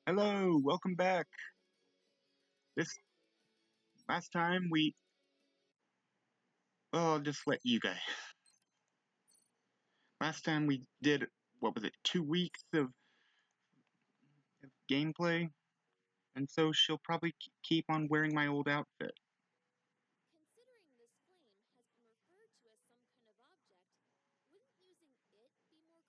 Hello, welcome back. This last time well, I'll just let you guys. Last time we did, what was it, 2 weeks of gameplay? And so she'll probably keep on wearing my old outfit. Considering this flame has been referred to as some kind of object, wouldn't using it be more correct?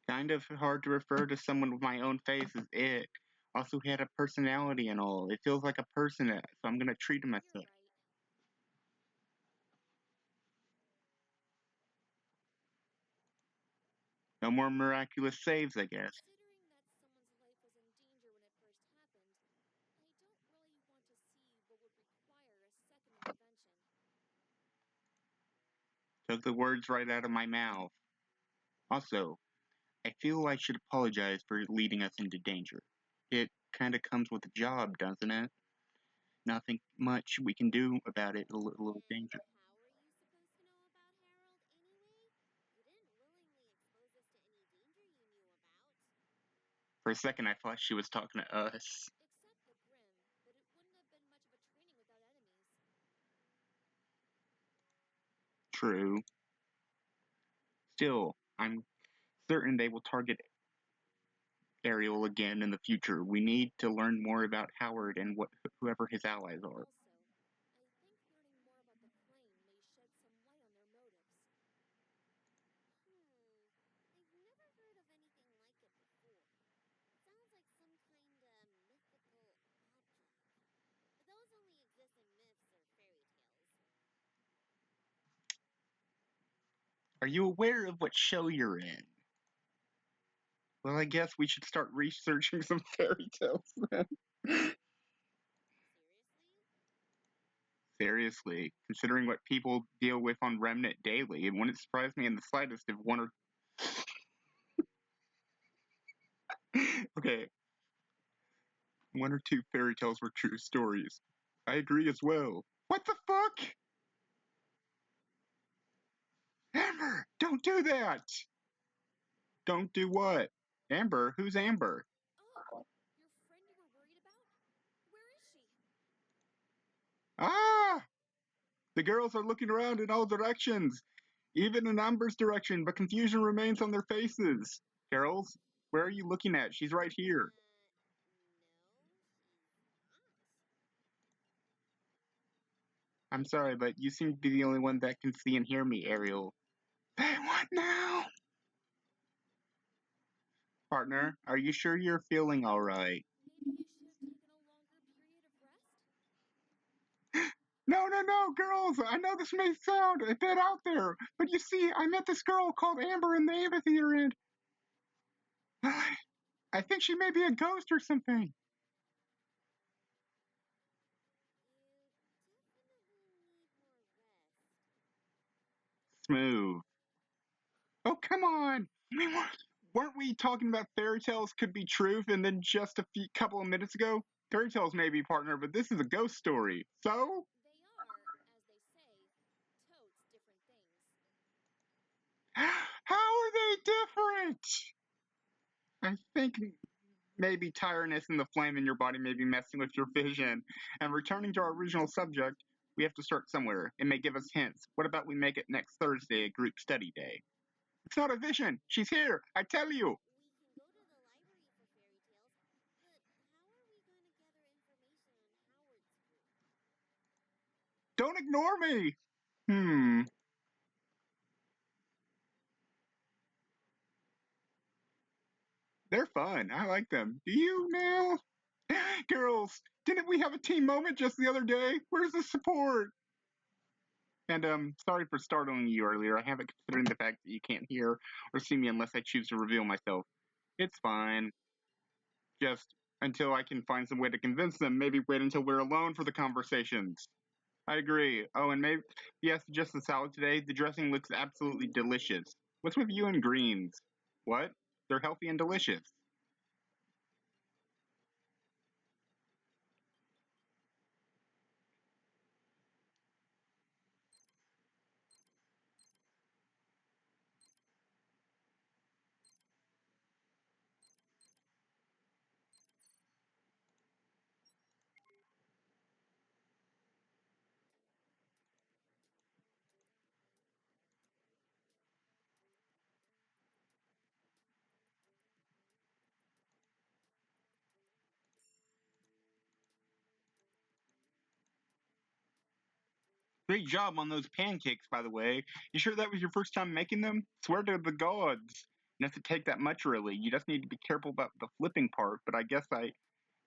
Kind of hard to refer to someone with my own face as it. Also, he had a personality and all. It feels like a person, so I'm gonna treat him as You're such. right. No more miraculous saves, I guess. Considering that someone's life was in danger when it first happened, I don't really want to see what would require a second intervention. Took the words right out of my mouth. Also, I feel I should apologize for leading us into danger. It kinda comes with the job, doesn't it? Nothing much we can do about it, a little And danger. how are you supposed to know about Harold anyway? You didn't willingly expose us to any danger you knew about. For a second, I thought she was talking to us. Except the Grim, but it wouldn't have been much of a training without enemies. True. Still, I'm certain they will target Ariel again in the future. We need to learn more about Howard and whoever his allies are. Also, I think learning more about the flame may shed some light on their motives. I've never heard of anything like it before. Sounds like some kind of mythical object. But those only exist in myths or fairy tales. Are you aware of what show you're in? Well, I guess we should start researching some fairy tales then. Seriously? Seriously, considering what people deal with on Remnant daily, it wouldn't surprise me in the slightest if one or okay, one or two fairy tales were true stories. I agree as well. What the fuck? Amber, don't do that! Don't do what? Amber? Who's Amber? Oh, your friend you were worried about? Where is she? Ah! The girls are looking around in all directions, even in Amber's direction, but confusion remains on their faces. Girls, where are you looking at? She's right here. No, she's not. I'm sorry, but you seem to be the only one that can see and hear me, Ariel. Hey, what now? Partner, are you sure you're feeling alright? Maybe you should have taken a longer period of rest? No, no, no, girls! I know this may sound a bit out there, but you see, I met this girl called Amber in the amphitheater, and I think she may be a ghost or something. You definitely need more rest. Smooth. Oh, come on! Weren't we talking about fairy tales could be truth, and then just a couple of minutes ago? Fairy tales may be partner, but this is a ghost story. So? They are, as they say, totes different things. How are they different? I think maybe tiredness and the flame in your body may be messing with your vision. And returning to our original subject, we have to start somewhere. It may give us hints. What about we make it next Thursday a group study day? It's not a vision. She's here. I tell you. We can go to the library for fairy tales, but how are we going to gather information on Howard's group? Don't ignore me. Hmm. They're fun. I like them. Do you now? Girls, didn't we have a team moment just the other day? Where's the support? And sorry for startling you earlier. I have it considering the fact that you can't hear or see me unless I choose to reveal myself. It's fine. Just until I can find some way to convince them, maybe wait until we're alone for the conversations. I agree. Oh, and maybe yes, just the salad today. The dressing looks absolutely delicious. What's with you and greens? What? They're healthy and delicious. Great job on those pancakes, by the way. You sure that was your first time making them? Swear to the gods. You have to take that much, really. You just need to be careful about the flipping part, but I guess I...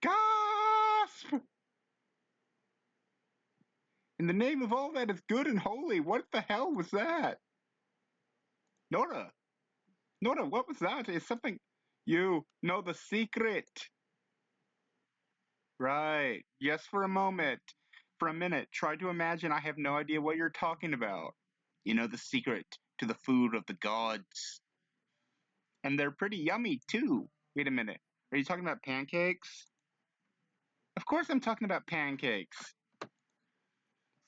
Gasp! In the name of all that is good and holy, what the hell was that? Nora! Nora, what was that? Is something... You know the secret. Right. Just for a moment. For a minute, try to imagine I have no idea what you're talking about. You know the secret to the food of the gods. And they're pretty yummy, too. Wait a minute. Are you talking about pancakes? Of course I'm talking about pancakes.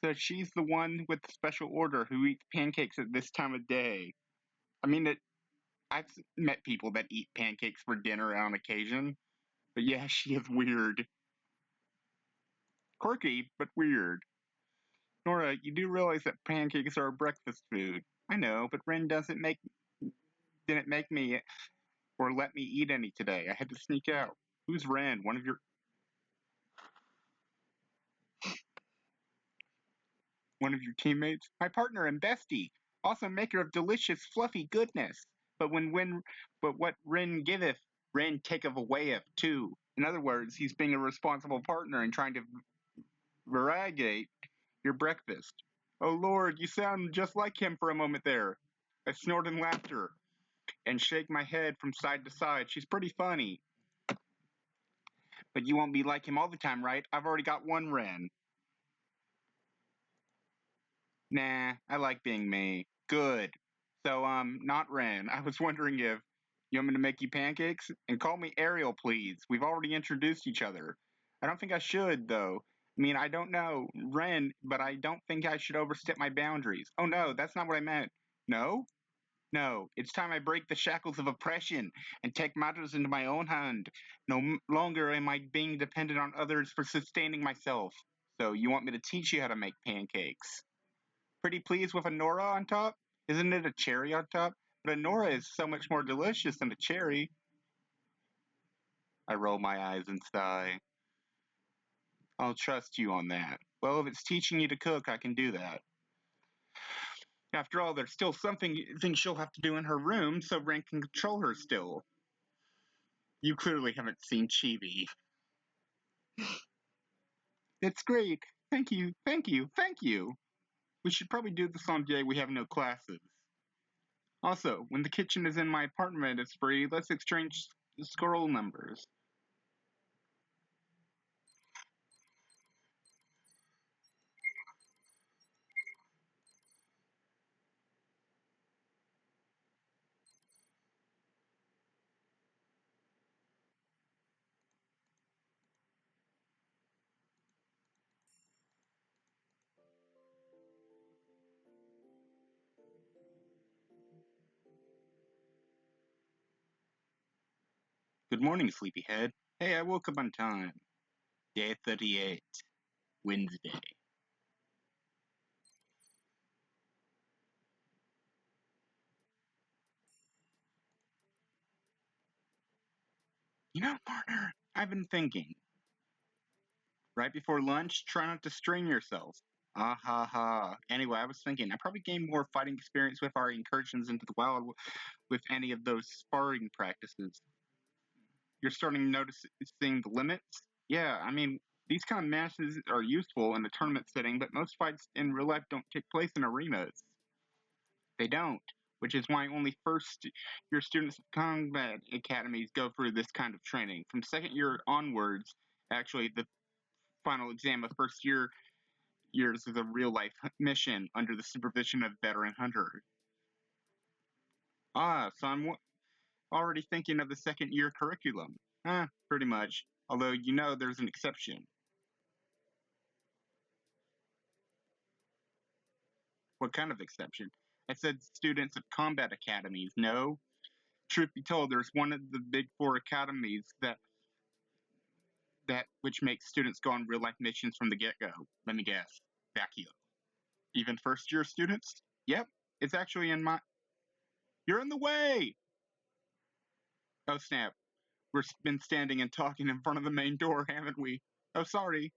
So she's the one with the special order who eats pancakes at this time of day. I mean, I've met people that eat pancakes for dinner on occasion. But yeah, she is weird. Quirky, but weird. Nora, you do realize that pancakes are a breakfast food. I know, but Ren didn't make me or let me eat any today. I had to sneak out. Who's Ren? One of your teammates? My partner and bestie, also maker of delicious fluffy goodness. But but what Ren giveth, Ren taketh awayeth too. In other words, he's being a responsible partner and trying to variegate your breakfast. Oh Lord, you sound just like him for a moment there. I snort in laughter and shake my head from side to side. She's pretty funny. But you won't be like him all the time, right? I've already got one Ren. Nah, I like being me. Good. So, not Ren. I was wondering if you want me to make you pancakes? And call me Ariel, please. We've already introduced each other. I don't think I should, though. I mean, I don't know Ren, but I don't think I should overstep my boundaries. Oh no, that's not what I meant. No? No, it's time I break the shackles of oppression and take matters into my own hand. Longer am I being dependent on others for sustaining myself. So, you want me to teach you how to make pancakes? Pretty pleased with a Nora on top? Isn't it a cherry on top? But a Nora is so much more delicious than a cherry. I roll my eyes and sigh. I'll trust you on that. Well, if it's teaching you to cook, I can do that. After all, there's still something she'll have to do in her room, so Ren can control her still. You clearly haven't seen Chibi. It's great. Thank you, thank you, thank you. We should probably do this on day we have no classes. Also, when the kitchen is in my apartment is free, let's exchange scroll numbers. Good morning, sleepyhead. Hey, I woke up on time. Day 38, Wednesday. You know, partner, I've been thinking. Right before lunch, try not to strain yourself. Ah ha ha. Anyway, I was thinking, I probably gained more fighting experience with our incursions into the wild with any of those sparring practices. You're starting noticing the limits? Yeah, I mean, these kind of matches are useful in a tournament setting, but most fights in real life don't take place in arenas. They don't, which is why only first year students of combat academies go through this kind of training. From second year onwards, actually, the final exam of years is a real life mission under the supervision of veteran hunter. Ah, so I'm already thinking of the second year curriculum. Pretty much. Although you know there's an exception. What kind of exception? I said students of combat academies. No. Truth be told, there's one of the big four academies that which makes students go on real life missions from the get go. Let me guess. Vacuum. Even first year students? Yep. It's actually in my. You're in the way! Oh snap. We've been standing and talking in front of the main door, haven't we? Oh, sorry.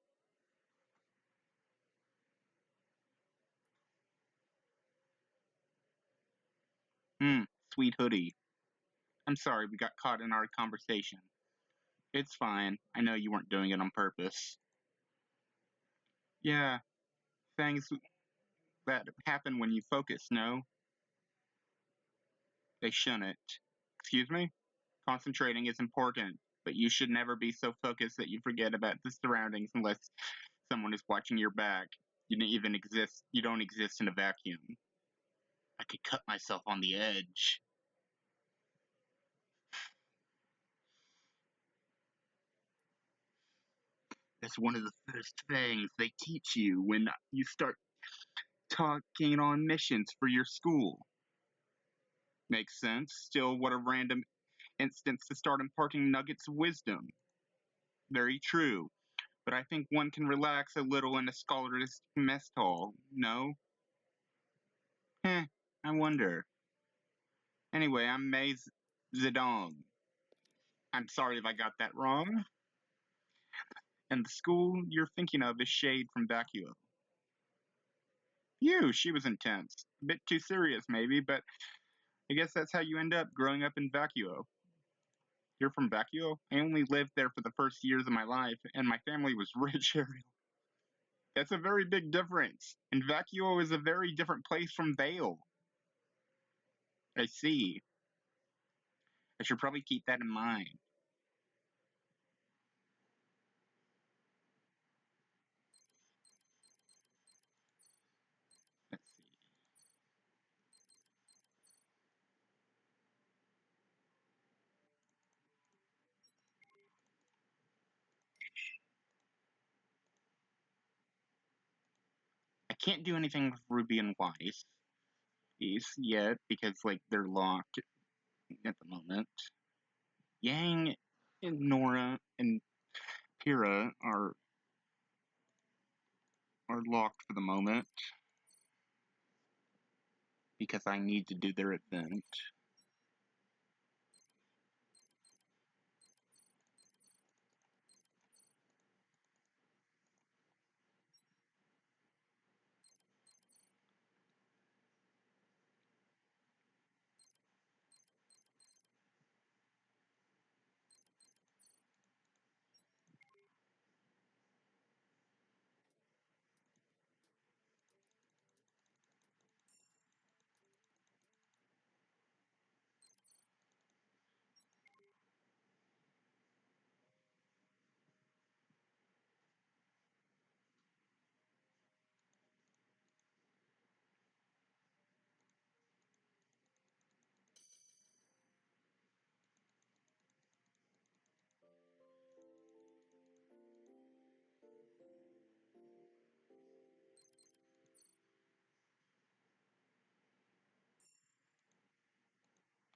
Sweet hoodie. I'm sorry we got caught in our conversation. It's fine. I know you weren't doing it on purpose. Yeah, things that happen when you focus, no? They shouldn't. Excuse me? Concentrating is important, but you should never be so focused that you forget about the surroundings unless someone is watching your back. You don't exist in a vacuum. I could cut myself on the edge. That's one of the first things they teach you when you start talking on missions for your school. Makes sense. Still, what a random instance to start imparting nuggets of wisdom. Very true. But I think one can relax a little in a scholarist mess hall, no? I wonder. Anyway, I'm Maze Zedong. I'm sorry if I got that wrong. And the school you're thinking of is Shade from Vacuo. She was intense. A bit too serious, maybe, but I guess that's how you end up growing up in Vacuo. You're from Vacuo? I only lived there for the first years of my life, and my family was rich, Ariel. That's a very big difference. And Vacuo is a very different place from Vale. I see. I should probably keep that in mind. Let's see. I can't do anything with Ruby and Weiss yet because, like, they're locked at the moment. Yang and Nora and Pyrrha are locked for the moment because I need to do their event.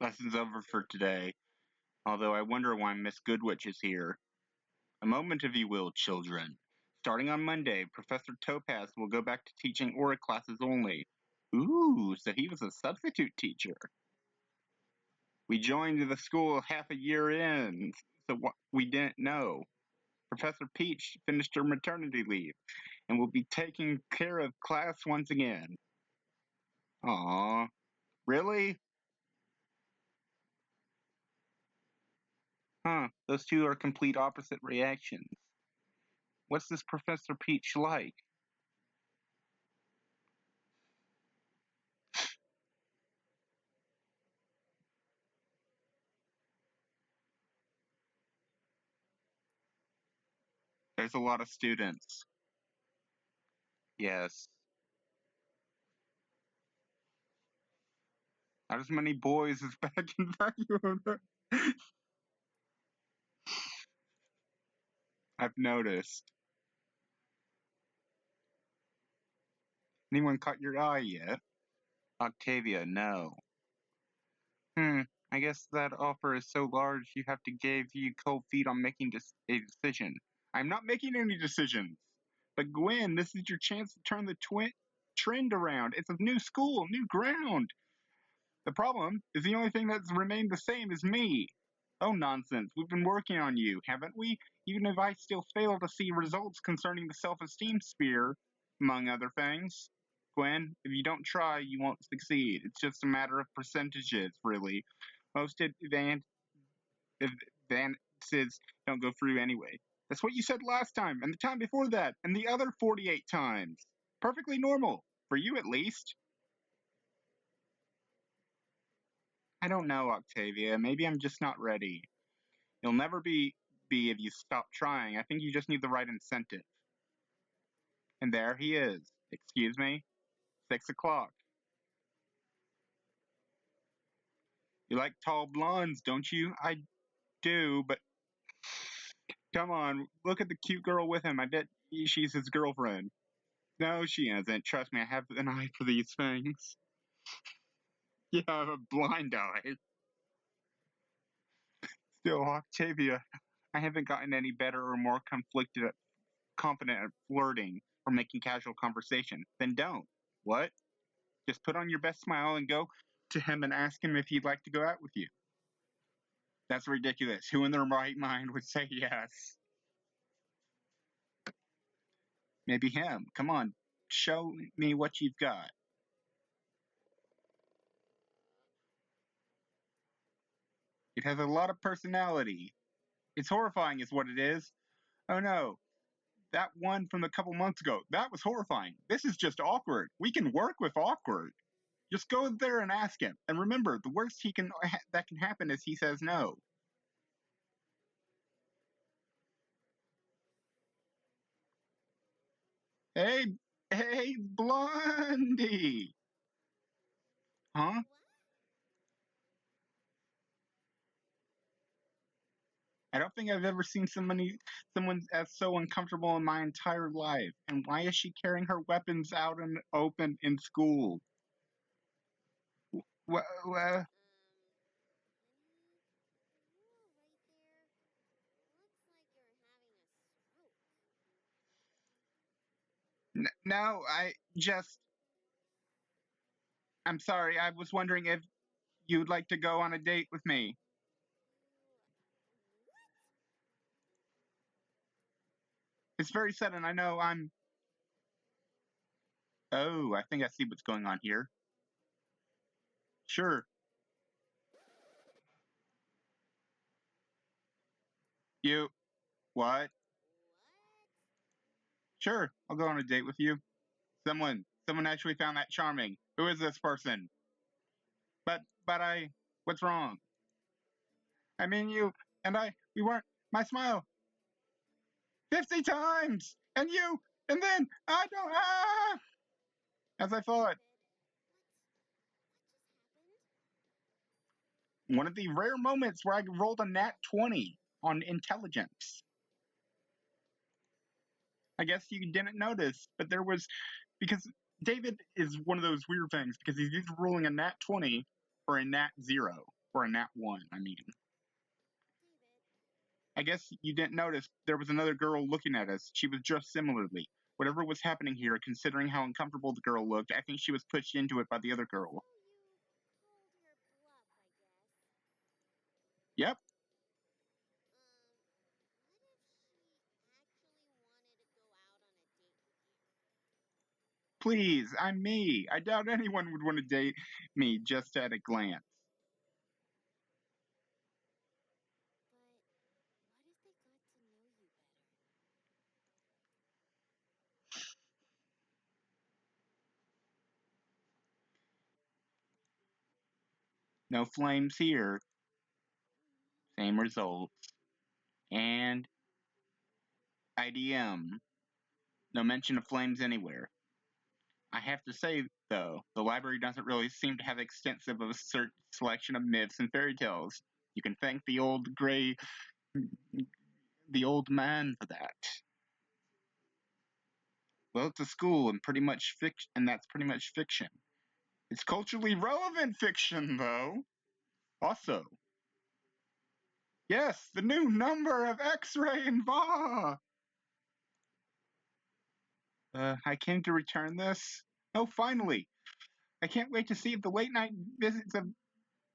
Lesson's over for today, although I wonder why Miss Goodwitch is here. A moment, if you will, children. Starting on Monday, Professor Topaz will go back to teaching Aura classes only. Ooh, so he was a substitute teacher. We joined the school half a year in, so we didn't know. Professor Peach finished her maternity leave and will be taking care of class once again. Aw, really? Huh, those two are complete opposite reactions. What's this Professor Peach like? There's a lot of students. Yes. Not as many boys as back in vacuum. I've noticed. Anyone caught your eye yet? Octavia, no. I guess that offer is so large you have to give you cold feet on making a decision. I'm not making any decisions. But Gwen, this is your chance to turn the trend around. It's a new school, new ground. The problem is the only thing that's remained the same is me. Oh, nonsense. We've been working on you, haven't we? Even if I still fail to see results concerning the self esteem sphere, among other things. Quinn. If you don't try, you won't succeed. It's just a matter of percentages, really. Most advances don't go through anyway. That's what you said last time, and the time before that, and the other 48 times. Perfectly normal. For you, at least. I don't know, Octavia. Maybe I'm just not ready. You'll never be if you stop trying. I think you just need the right incentive. And there he is. Excuse me? 6 o'clock. You like tall blondes, don't you? I do, but come on, look at the cute girl with him. I bet she's his girlfriend. No, she isn't. Trust me, I have an eye for these things. You have a blind eye. Still, Octavia, I haven't gotten any better or more confident at flirting or making casual conversation. Then don't. What? Just put on your best smile and go to him and ask him if he'd like to go out with you. That's ridiculous. Who in their right mind would say yes? Maybe him. Come on, show me what you've got. It has a lot of personality. It's horrifying, is what it is. Oh no, that one from a couple months ago, that was horrifying. This is just awkward. We can work with awkward. Just go there and ask him. And remember, the worst that can happen is he says no. Hey, hey, Blondie. Huh? What? I don't think I've ever seen someone as so uncomfortable in my entire life. And why is she carrying her weapons out in the open in school? Well, Honey, are you all right there? Looks like you're having a stroke. no, I'm sorry. I was wondering if you'd like to go on a date with me. What? It's very sudden. I know I'm. Oh, I think I see what's going on here. Sure. You. What? What? Sure. I'll go on a date with you. Someone actually found that charming. Who is this person? But what's wrong? I mean, we weren't, my smile, 50 times! And then, I don't, as I thought. David, what just happened? One of the rare moments where I rolled a nat 20 on intelligence. I guess you didn't notice, but because David is one of those weird things, because he's either rolling a nat 20 or a nat 0, or a nat 1, I mean. David, I guess you didn't notice there was another girl looking at us. She was dressed similarly. Whatever was happening here, considering how uncomfortable the girl looked, I think she was pushed into it by the other girl. so you called her bluff, I guess. Yep. What if she actually wanted to go out on a date with you? Please, I'm me. I doubt anyone would want to date me just at a glance. But what if they got to know you better? No flames here. Same results. And IDM. No mention of flames anywhere. I have to say, though, the library doesn't really seem to have extensive of a selection of myths and fairy tales. You can thank the old man for that. Well, it's a school and pretty much fiction, and that's pretty much fiction. It's culturally relevant fiction, though. Also, yes, the new number of X-Ray and Va. I came to return this. Oh, finally! I can't wait to see if the late night visits of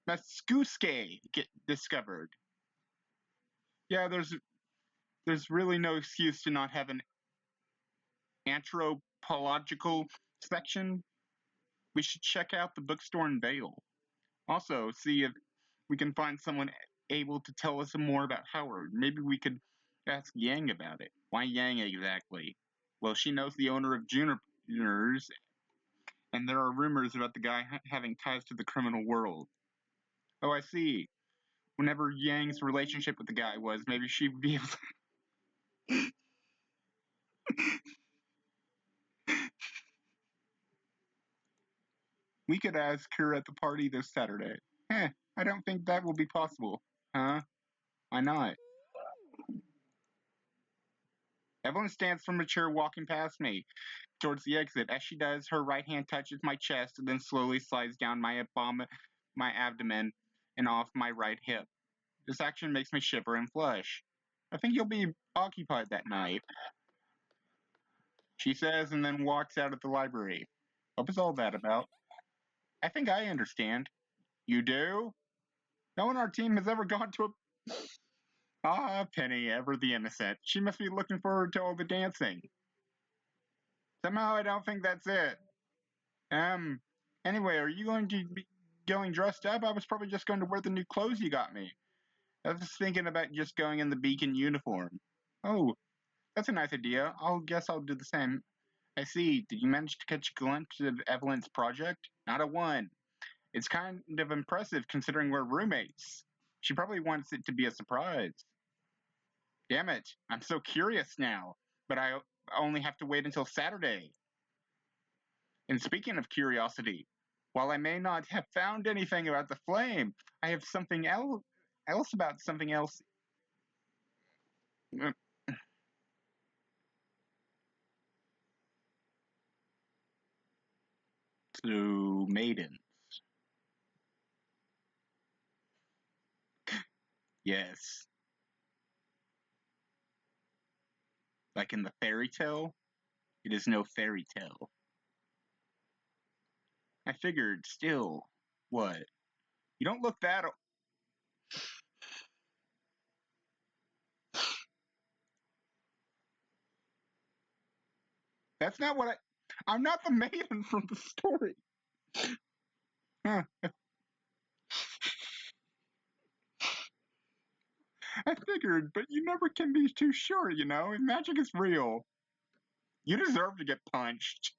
Maskuske get discovered. Yeah, there's really no excuse to not have an anthropological section. We should check out the bookstore in Vale. Also, see if we can find someone able to tell us more about Howard. Maybe we could ask Yang about it. Why Yang exactly? Well, she knows the owner of Juniper's, and there are rumors about the guy having ties to the criminal world. Oh, I see. Whenever Yang's relationship with the guy was, maybe she'd be able to. We could ask her at the party this Saturday. I don't think that will be possible. Huh? Why not? Evelyn stands from a chair walking past me towards the exit. As she does, her right hand touches my chest and then slowly slides down my abdomen and off my right hip. This action makes me shiver and flush. I think you'll be occupied that night, she says, and then walks out of the library. What was all that about? I think I understand. You do? No one on our team has ever gone to a. Ah, Penny, ever the innocent. She must be looking forward to all the dancing. Somehow I don't think that's it. Um, anyway, are you going to be going dressed up? I was probably just going to wear the new clothes you got me. I was thinking about just going in the Beacon uniform. Oh, that's a nice idea. I'll guess I'll do the same. I see. Did you manage to catch a glimpse of Evelyn's project? Not a one. It's kind of impressive considering we're roommates. She probably wants it to be a surprise. Damn it. I'm so curious now. But I only have to wait until Saturday. And speaking of curiosity, while I may not have found anything about the flame, I have something else about something else. To maidens. Yes. Like in the fairy tale, it is no fairy tale. I figured, still, what? You don't look that. That's not what I. I'm not the maiden from the story. Huh. I figured, but you never can be too sure, you know? If magic is real, you deserve to get punched.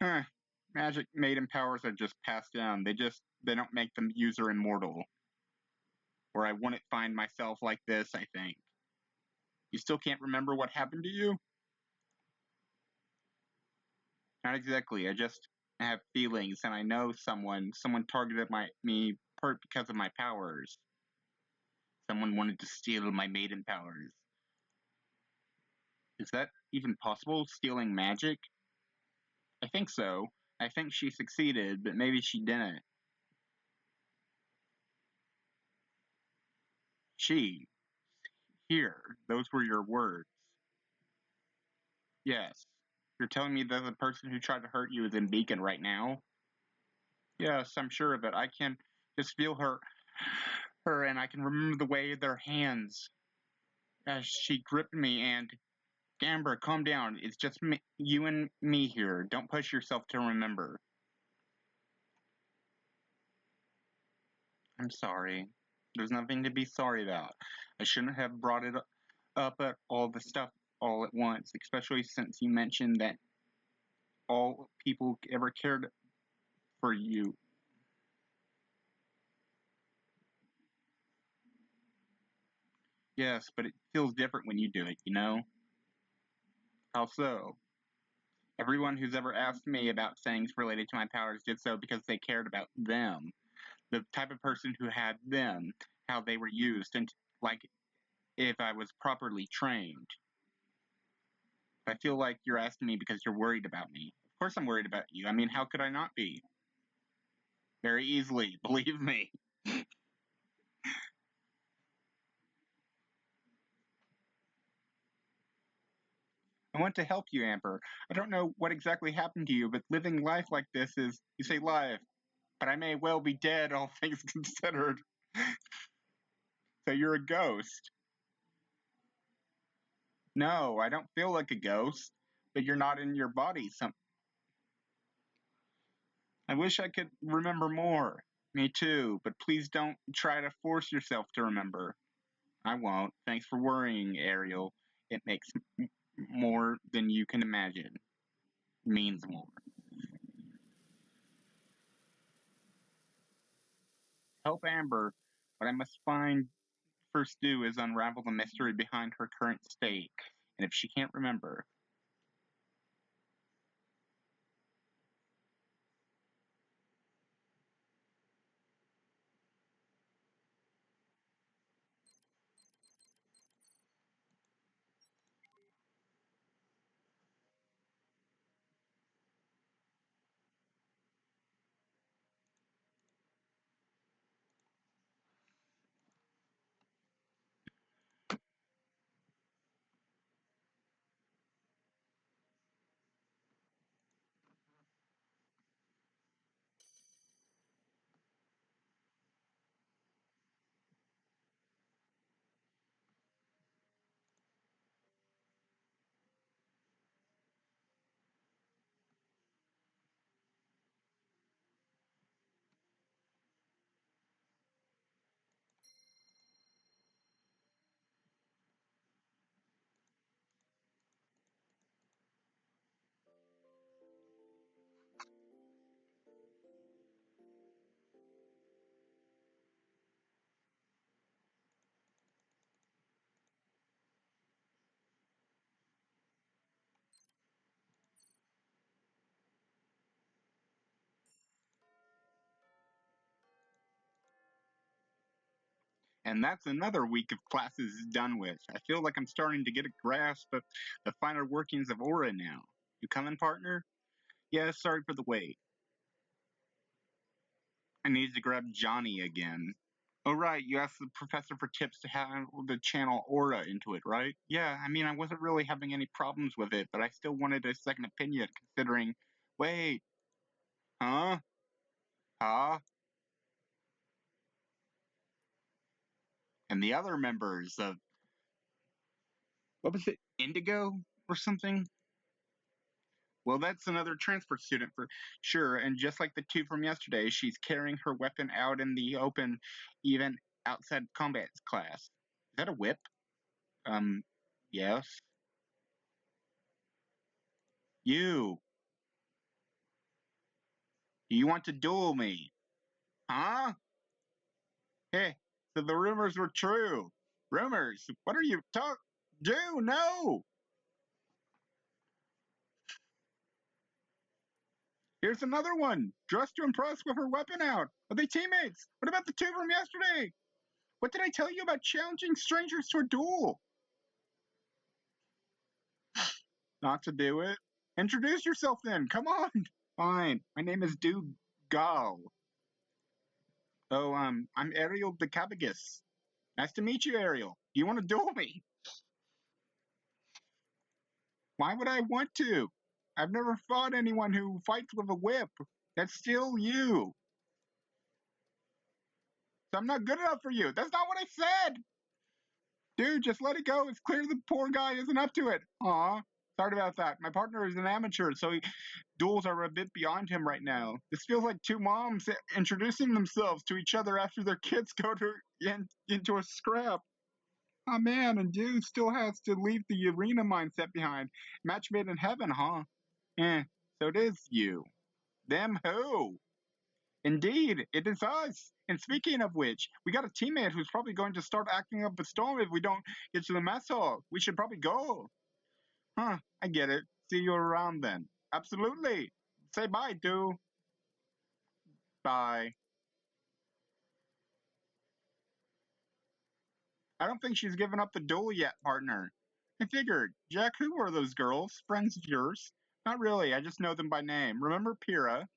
Huh. Magic maiden powers are just passed down. They don't make the user immortal. Or I wouldn't find myself like this, I think. You still can't remember what happened to you? Not exactly. I just have feelings, and I know someone targeted me because of my powers. Someone wanted to steal my maiden powers. Is that even possible, stealing magic? I think so. I think she succeeded, but maybe she didn't. She. Here. Those were your words. Yes. You're telling me that the person who tried to hurt you is in Beacon right now? Yes, I'm sure of it. I can just feel her, and I can remember the way of their hands as she gripped me. And Amber, calm down. It's just you and me here. Don't push yourself to remember. I'm sorry. There's nothing to be sorry about. I shouldn't have brought it up at all the stuff all at once, especially since you mentioned that all people ever cared for you. Yes, but it feels different when you do it, you know? How so? Everyone who's ever asked me about things related to my powers did so because they cared about them. The type of person who had them, how they were used, and like if I was properly trained. I feel like you're asking me because you're worried about me. Of course I'm worried about you. I mean, how could I not be? Very easily, believe me. I want to help you, Amber. I don't know what exactly happened to you, but living life like this is, you say life, but I may well be dead, all things considered. So you're a ghost. No, I don't feel like a ghost, but you're not in your body. I wish I could remember more. Me too, but please don't try to force yourself to remember. I won't. Thanks for worrying, Ariel. It makes more than you can imagine. Means more. Help Amber. What I must first do is unravel the mystery behind her current state. And if she can't remember, and that's another week of classes done with. I feel like I'm starting to get a grasp of the finer workings of Aura now. You coming, partner? Yeah, sorry for the wait. I need to grab Johnny again. Oh, right, you asked the professor for tips to have the channel Aura into it, right? Yeah, I mean, I wasn't really having any problems with it, but I still wanted a second opinion considering. Wait. Huh? Huh? And the other members of. What was it? Indigo? Or something? Well, that's another transfer student for sure. And just like the two from yesterday, she's carrying her weapon out in the open, even outside combat class. Is that a whip? Yes. You. Do you want to duel me? Huh? Hey, so the rumors were true. Rumors? What are you talk? Do no. Here's another one. Dressed to impress with her weapon out. Are they teammates? What about the two from yesterday? What did I tell you about challenging strangers to a duel? Not to do it. Introduce yourself then. Come on. Fine. My name is Dougal. Oh, I'm Ariel the Cabagus. Nice to meet you, Ariel. Do you want to duel me? Why would I want to? I've never fought anyone who fights with a whip. That's still you. So I'm not good enough for you. That's not what I said. Dude, just let it go. It's clear the poor guy isn't up to it. Aw. Sorry about that. My partner is an amateur, so duels are a bit beyond him right now. This feels like two moms introducing themselves to each other after their kids go into a scrap. Oh man, and dude still has to leave the arena mindset behind. Match made in heaven, huh? So it is you. Them who? Indeed, it is us. And speaking of which, we got a teammate who's probably going to start acting up a storm if we don't get to the mess hall. We should probably go. Huh, I get it. See you around then. Absolutely. Say bye, dude. Bye. I don't think she's given up the duel yet, partner. I figured. Jack, who were those girls? Friends of yours? Not really, I just know them by name. Remember Pyrrha?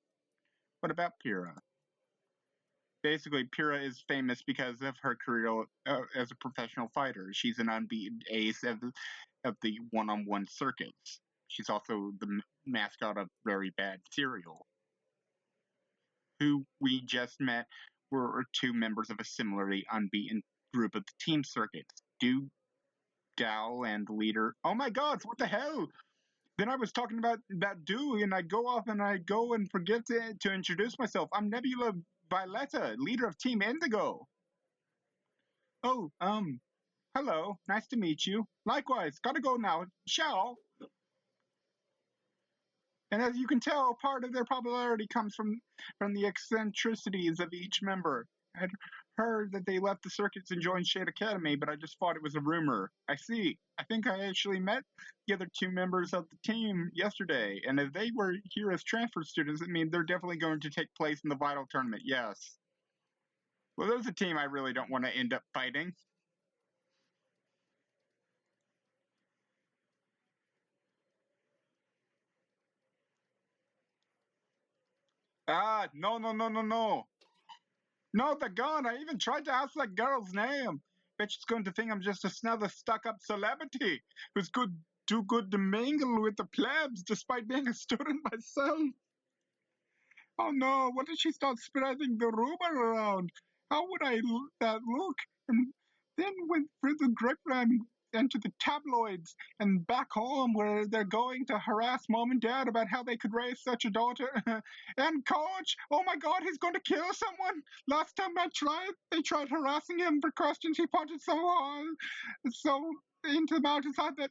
What about Pyrrha? Basically, Pyrrha is famous because of her career as a professional fighter. She's an unbeaten ace of the one-on-one circuits. She's also the mascot of Very Bad Cereal, who we just met were two members of a similarly unbeaten group of the team circuits. Duke, Gal, and leader. Oh my God! What the hell? Then I was talking about Dewey, and I go off and I go and forget to introduce myself. I'm Nebula Violetta, leader of Team Indigo. Oh, hello. Nice to meet you. Likewise. Gotta go now. Ciao. And as you can tell, part of their popularity comes from the eccentricities of each member. I had heard that they left the circuits and joined Shade Academy, but I just thought it was a rumor. I see. I think I actually met the other two members of the team yesterday, and if they were here as transfer students, it means they're definitely going to take place in the Vital Tournament, yes. Well, there's a team I really don't want to end up fighting. Ah, no, no, no, no, no. No, the gun. I even tried to ask that girl's name. Bet she's going to think I'm just another stuck-up celebrity who's too good to mingle with the plebs despite being a student myself. Oh no, what if she starts spreading the rumor around? How would that look? And then went through the grapevine into the tabloids and back home where they're going to harass mom and dad about how they could raise such a daughter. And coach, oh my god, he's going to kill someone. Last time they tried harassing him for questions. He punted so hard, so into the mountainside that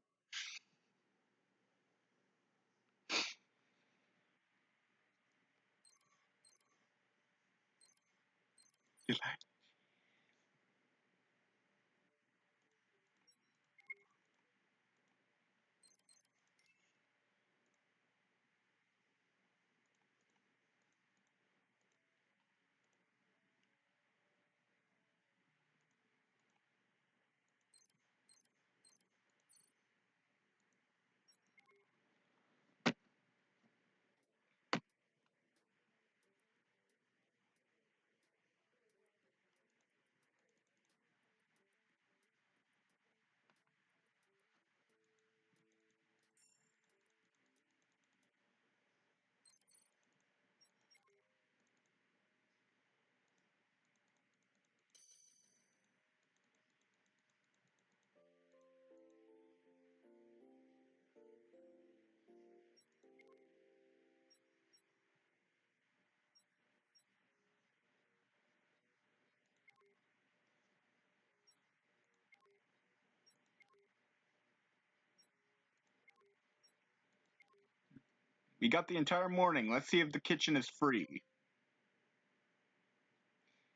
we got the entire morning. Let's see if the kitchen is free.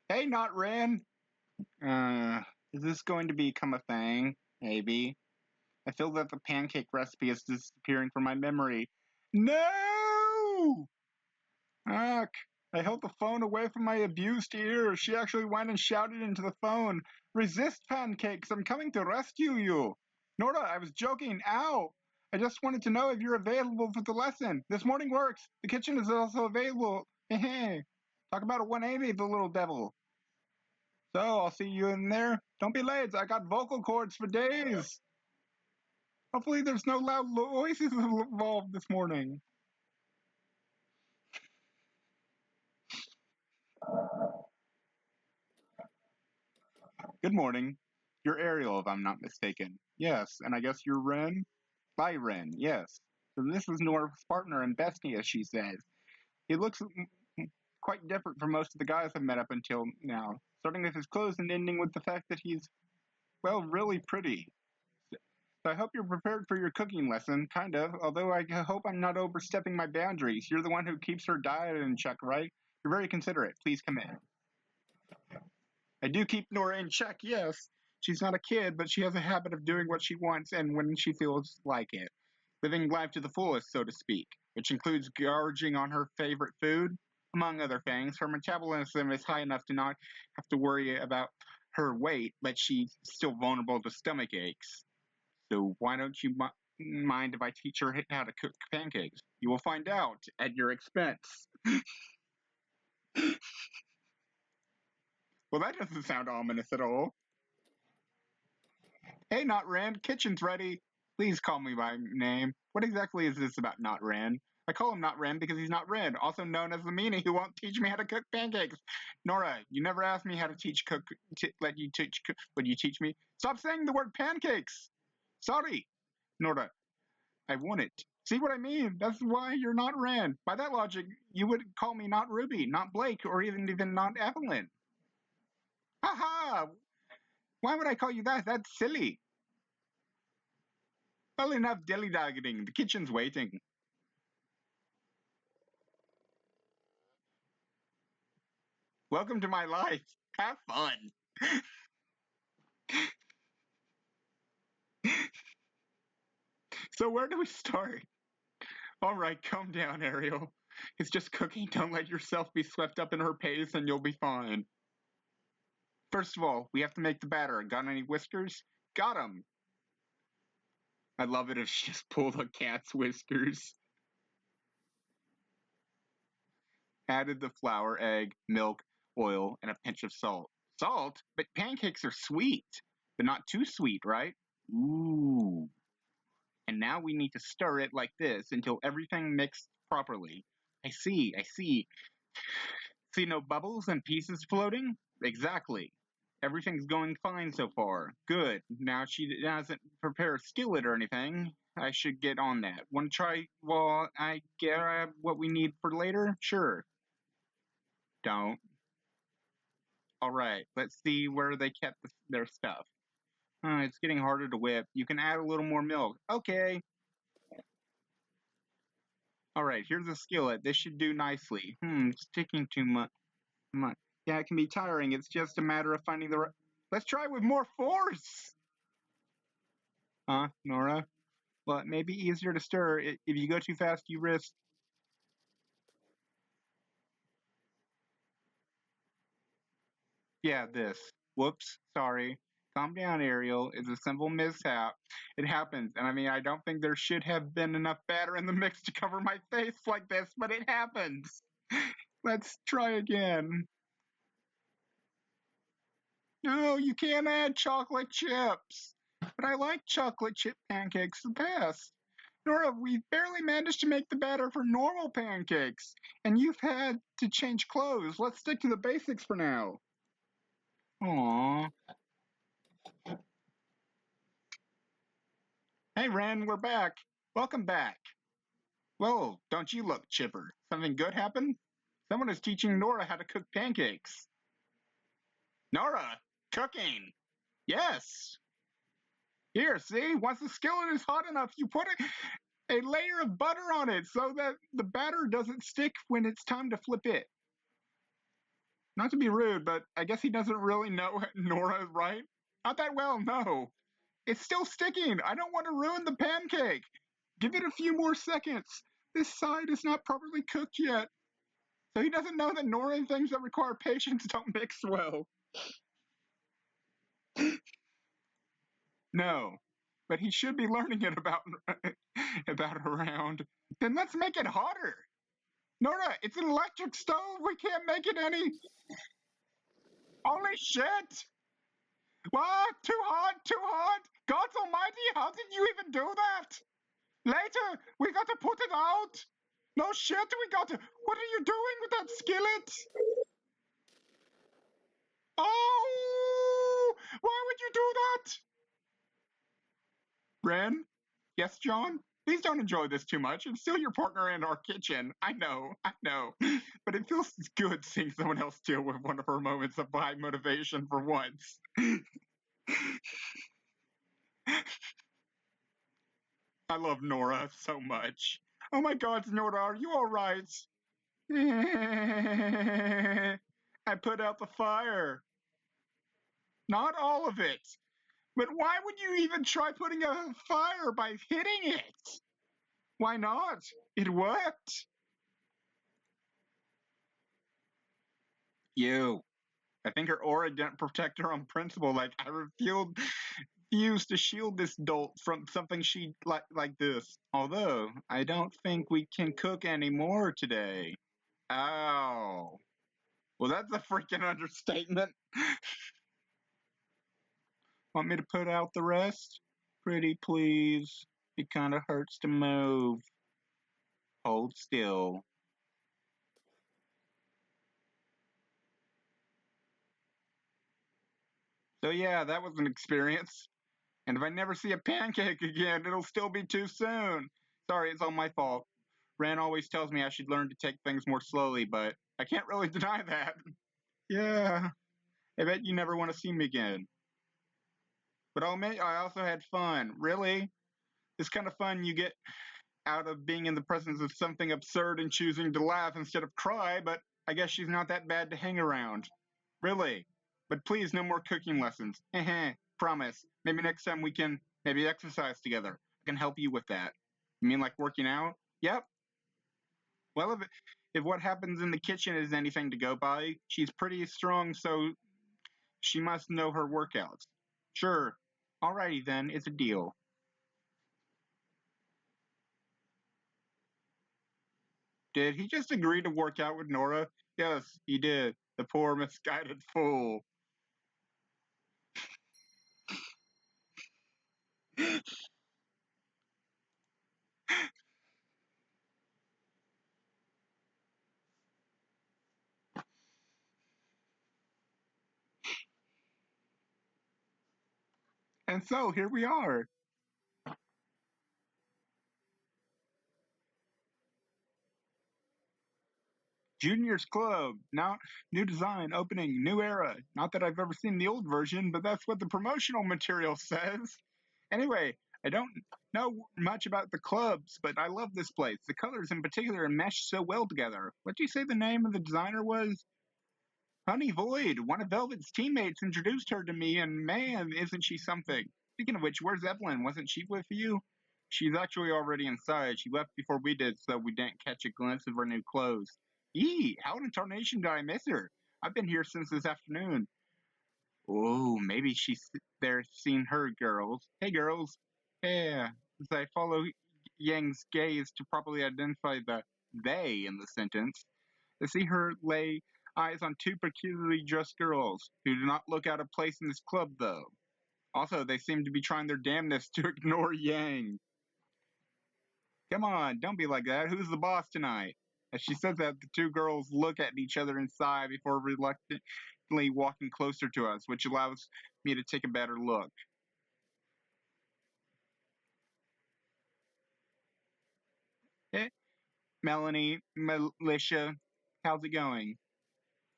Hey, not Ren. Is this going to become a thing? Maybe. I feel that the pancake recipe is disappearing from my memory. No! Ugh. I held the phone away from my abused ear. She actually went and shouted into the phone, "Resist, pancakes! I'm coming to rescue you!" Nora, I was joking. Ow! I just wanted to know if you're available for the lesson. This morning works. The kitchen is also available. Hey, talk about a 180, the little devil. So, I'll see you in there. Don't be late. I got vocal cords for days. Hopefully there's no loud voices involved this morning. Good morning. You're Ariel, if I'm not mistaken. Yes, and I guess you're Ren? Bye, Ren, yes. So this is Nora's partner and bestie, as she says. He looks quite different from most of the guys I've met up until now, starting with his clothes and ending with the fact that he's, well, really pretty. So I hope you're prepared for your cooking lesson, kind of, although I hope I'm not overstepping my boundaries. You're the one who keeps her diet in check, right? You're very considerate. Please come in. I do keep Nora in check, yes. She's not a kid, but she has a habit of doing what she wants and when she feels like it. Living life to the fullest, so to speak, which includes gorging on her favorite food, among other things. Her metabolism is high enough to not have to worry about her weight, but she's still vulnerable to stomach aches. So why don't you mind if I teach her how to cook pancakes? You will find out at your expense. Well, that doesn't sound ominous at all. Hey, Not Rand, kitchen's ready. Please call me by name. What exactly is this about Not Rand? I call him Not Rand because he's not Red, also known as the meanie who won't teach me how to cook pancakes. Nora, you never asked me how to let you teach. Would you teach me? Stop saying the word pancakes. Sorry, Nora. I want it. See what I mean? That's why you're not Ren. By that logic, you would call me not Ruby, not Blake, or even not Evelyn. Haha! Why would I call you that? That's silly. Well, enough dilly-dallying. The kitchen's waiting. Welcome to my life. Have fun. So where do we start? All right, calm down, Ariel. It's just cooking. Don't let yourself be swept up in her pace and you'll be fine. First of all, we have to make the batter. Got any whiskers? Got 'em. I'd love it if she just pulled a cat's whiskers. Added the flour, egg, milk, oil, and a pinch of salt. Salt? But pancakes are sweet. But not too sweet, right? Ooh. And now we need to stir it like this until everything mixed properly. I see, I see. See no bubbles and pieces floating? Exactly. Everything's going fine so far. Good. Now she doesn't prepare a skillet or anything. I should get on that. Want to try while I grab what we need for later? Sure. Don't. Alright, let's see where they kept their stuff. It's getting harder to whip. You can add a little more milk. Okay. Alright, here's a skillet. This should do nicely. Sticking too much. Yeah, it can be tiring. It's just a matter of finding the right. Let's try with more force! Nora? Well, it may be easier to stir. If you go too fast, you risk. Yeah, this. Whoops, sorry. Calm down, Ariel. It's a simple mishap. It happens, and I mean, I don't think there should have been enough batter in the mix to cover my face like this, but it happens. Let's try again. No, you can't add chocolate chips. But I like chocolate chip pancakes the best. Nora, we've barely managed to make the batter for normal pancakes, and you've had to change clothes. Let's stick to the basics for now. Aww. Hey, Ren, we're back. Welcome back. Whoa, don't you look chipper. Something good happened? Someone is teaching Nora how to cook pancakes. Nora, cooking. Yes. Here, see? Once the skillet is hot enough, you put a layer of butter on it so that the batter doesn't stick when it's time to flip it. Not to be rude, but I guess he doesn't really know Nora, right? Not that well, no. It's still sticking. I don't want to ruin the pancake. Give it a few more seconds. This side is not properly cooked yet. So he doesn't know that Nora and things that require patience don't mix well. No. But he should be learning it about around. Then let's make it hotter. Nora, it's an electric stove. We can't make it any. Holy shit! What? Too hot? Too hot? God almighty, how did you even do that? Later, we got to put it out. No shit, we got to. What are you doing with that skillet? Oh! Why would you do that? Ren? Yes, John? Please don't enjoy this too much. I'm still your partner in our kitchen. I know. But it feels good seeing someone else deal with one of her moments of high motivation for once. I love Nora so much. Oh my god, Nora, are you alright? I put out the fire. Not all of it. But why would you even try putting out a fire by hitting it? Why not? It worked. You. I think her aura didn't protect her on principle. Like, I refuse to shield this dolt from something she like this. Although, I don't think we can cook anymore today. Ow. Well, that's a freaking understatement. Want me to put out the rest? Pretty please. It kind of hurts to move. Hold still. So yeah, that was an experience. And if I never see a pancake again, it'll still be too soon. Sorry, it's all my fault. Ren always tells me I should learn to take things more slowly, but I can't really deny that. Yeah, I bet you never want to see me again. But I'll admit, I also had fun. Really? This kind of fun you get out of being in the presence of something absurd and choosing to laugh instead of cry, but I guess she's not that bad to hang around. Really. But please, no more cooking lessons. Heh, promise. Maybe next time we can maybe exercise together. I can help you with that. You mean like working out? Yep. Well, if what happens in the kitchen is anything to go by, she's pretty strong, so she must know her workouts. Sure. Alrighty then, it's a deal. Did he just agree to work out with Nora? Yes, he did. The poor misguided fool. And so here we are. Junior's Club. Now, new design, opening, new era. Not that I've ever seen the old version, but that's what the promotional material says. Anyway, I don't know much about the clubs, but I love this place. The colors in particular mesh so well together. What do you say the name of the designer was? Honey Void, one of Velvet's teammates, introduced her to me, and man, isn't she something. Speaking of which, where's Evelyn? Wasn't she with you? She's actually already inside. She left before we did, so we didn't catch a glimpse of her new clothes. Yee, how in tarnation did I miss her? I've been here since this afternoon. Oh, maybe she's there seeing her girls. Hey, girls. Yeah, as I follow Yang's gaze to properly identify the they in the sentence. I see her lay eyes on two peculiarly dressed girls, who do not look out of place in this club, though. Also, they seem to be trying their damnedest to ignore Yang. Come on, don't be like that. Who's the boss tonight? As she says that, the two girls look at each other and sigh before reluctantly walking closer to us, which allows me to take a better look. Eh, Melanie, Militia, how's it going?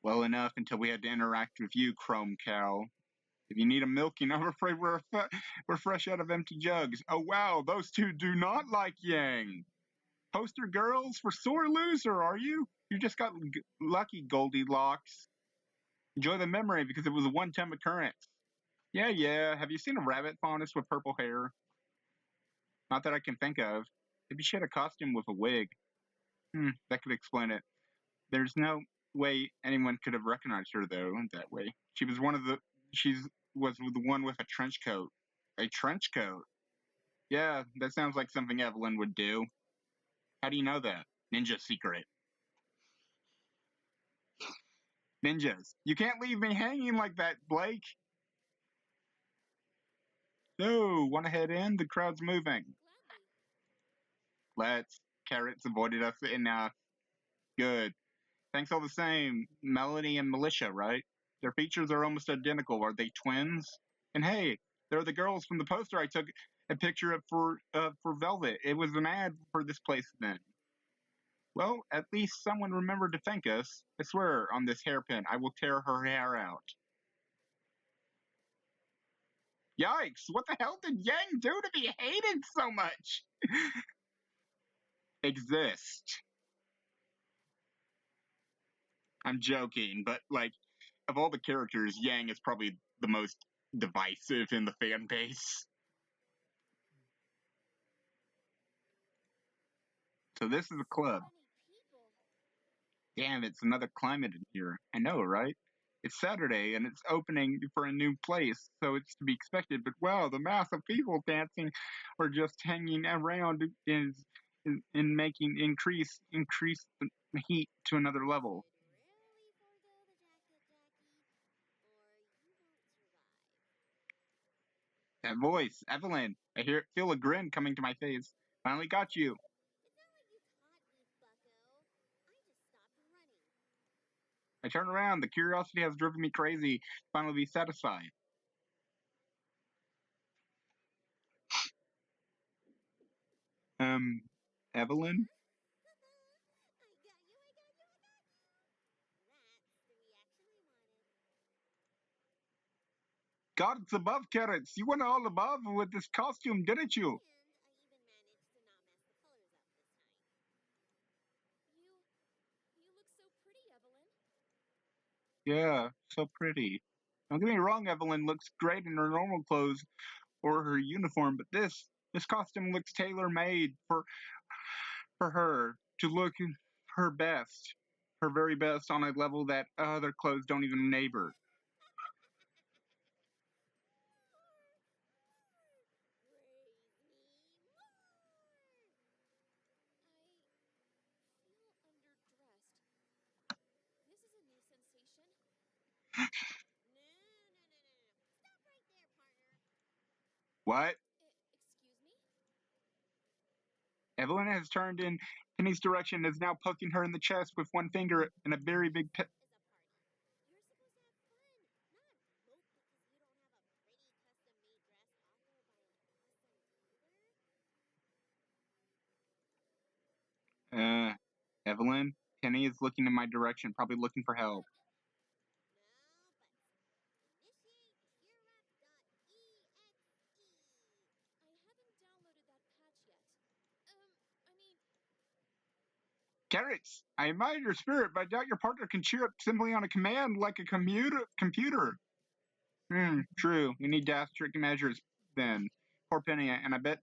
Well enough until we had to interact with you, Chrome Cow. If you need a milking, I'm afraid we're fresh out of empty jugs. Oh wow, those two do not like Yang. Poster girls for sore loser, are you? You just got lucky, Goldilocks. Enjoy the memory because it was a one-time occurrence. Yeah, yeah. Have you seen a rabbit faunus with purple hair? Not that I can think of. Maybe she had a costume with a wig. That could explain it. There's no way anyone could have recognized her though in that way. She was the one with a trench coat. A trench coat? Yeah, that sounds like something Evelyn would do. How do you know that? Ninja secret. Ninjas. You can't leave me hanging like that, Blake. No, want to head in? The crowd's moving. Gladly. Let's. Carrots avoided us enough. Good. Thanks all the same. Melanie and Militia, right? Their features are almost identical. Are they twins? And hey, they're the girls from the poster I took a picture of for Velvet. It was an ad for this place then. Well, at least someone remembered to thank us. I swear, on this hairpin, I will tear her hair out. Yikes! What the hell did Yang do to be hated so much? Exist. I'm joking, but like, of all the characters, Yang is probably the most divisive in the fan base. So this is a So club. many people. Damn, it's another climate in here. I know, right? It's Saturday and it's opening for a new place, so it's to be expected. But wow, the mass of people dancing or just hanging around is in making increase the heat to another You level. should really forego the jacket, Jackie, or you won't survive. That voice, Evelyn. Feel a grin coming to my face. Finally got you. It's not like you caught me, bucko. I just stopped running. I turn around. The curiosity has driven me crazy. Finally be satisfied. Evelyn? I got you, I got you, I got you! That's the reaction I wanted. Gods above, Carrots! You went all above with this costume, didn't you? And I even managed to not mess the colors up this time. You look so pretty, Evelyn. Yeah, so pretty. Don't get me wrong, Evelyn looks great in her normal clothes or her uniform, but this costume looks tailor-made for her to look her best, her very best on a level that other clothes don't even neighbor. Praise me more! I feel underdressed. This is a new sensation. No. Stop right there, partner. What? Excuse me? Evelyn has turned in Penny's direction and is now poking her in the chest with one finger and a very big Is a party. You're supposed to have fun, not mope because you don't have a pretty custom-made dress authored by an awesome tailor. Evelyn, Penny is looking in my direction, probably looking for help. No, but initiate cheerup.exe. I haven't downloaded that patch yet. I mean... Carrots, I admire your spirit, but I doubt your partner can cheer up simply on a command like a computer. True. We need drastic measures then. Poor Penny, and I bet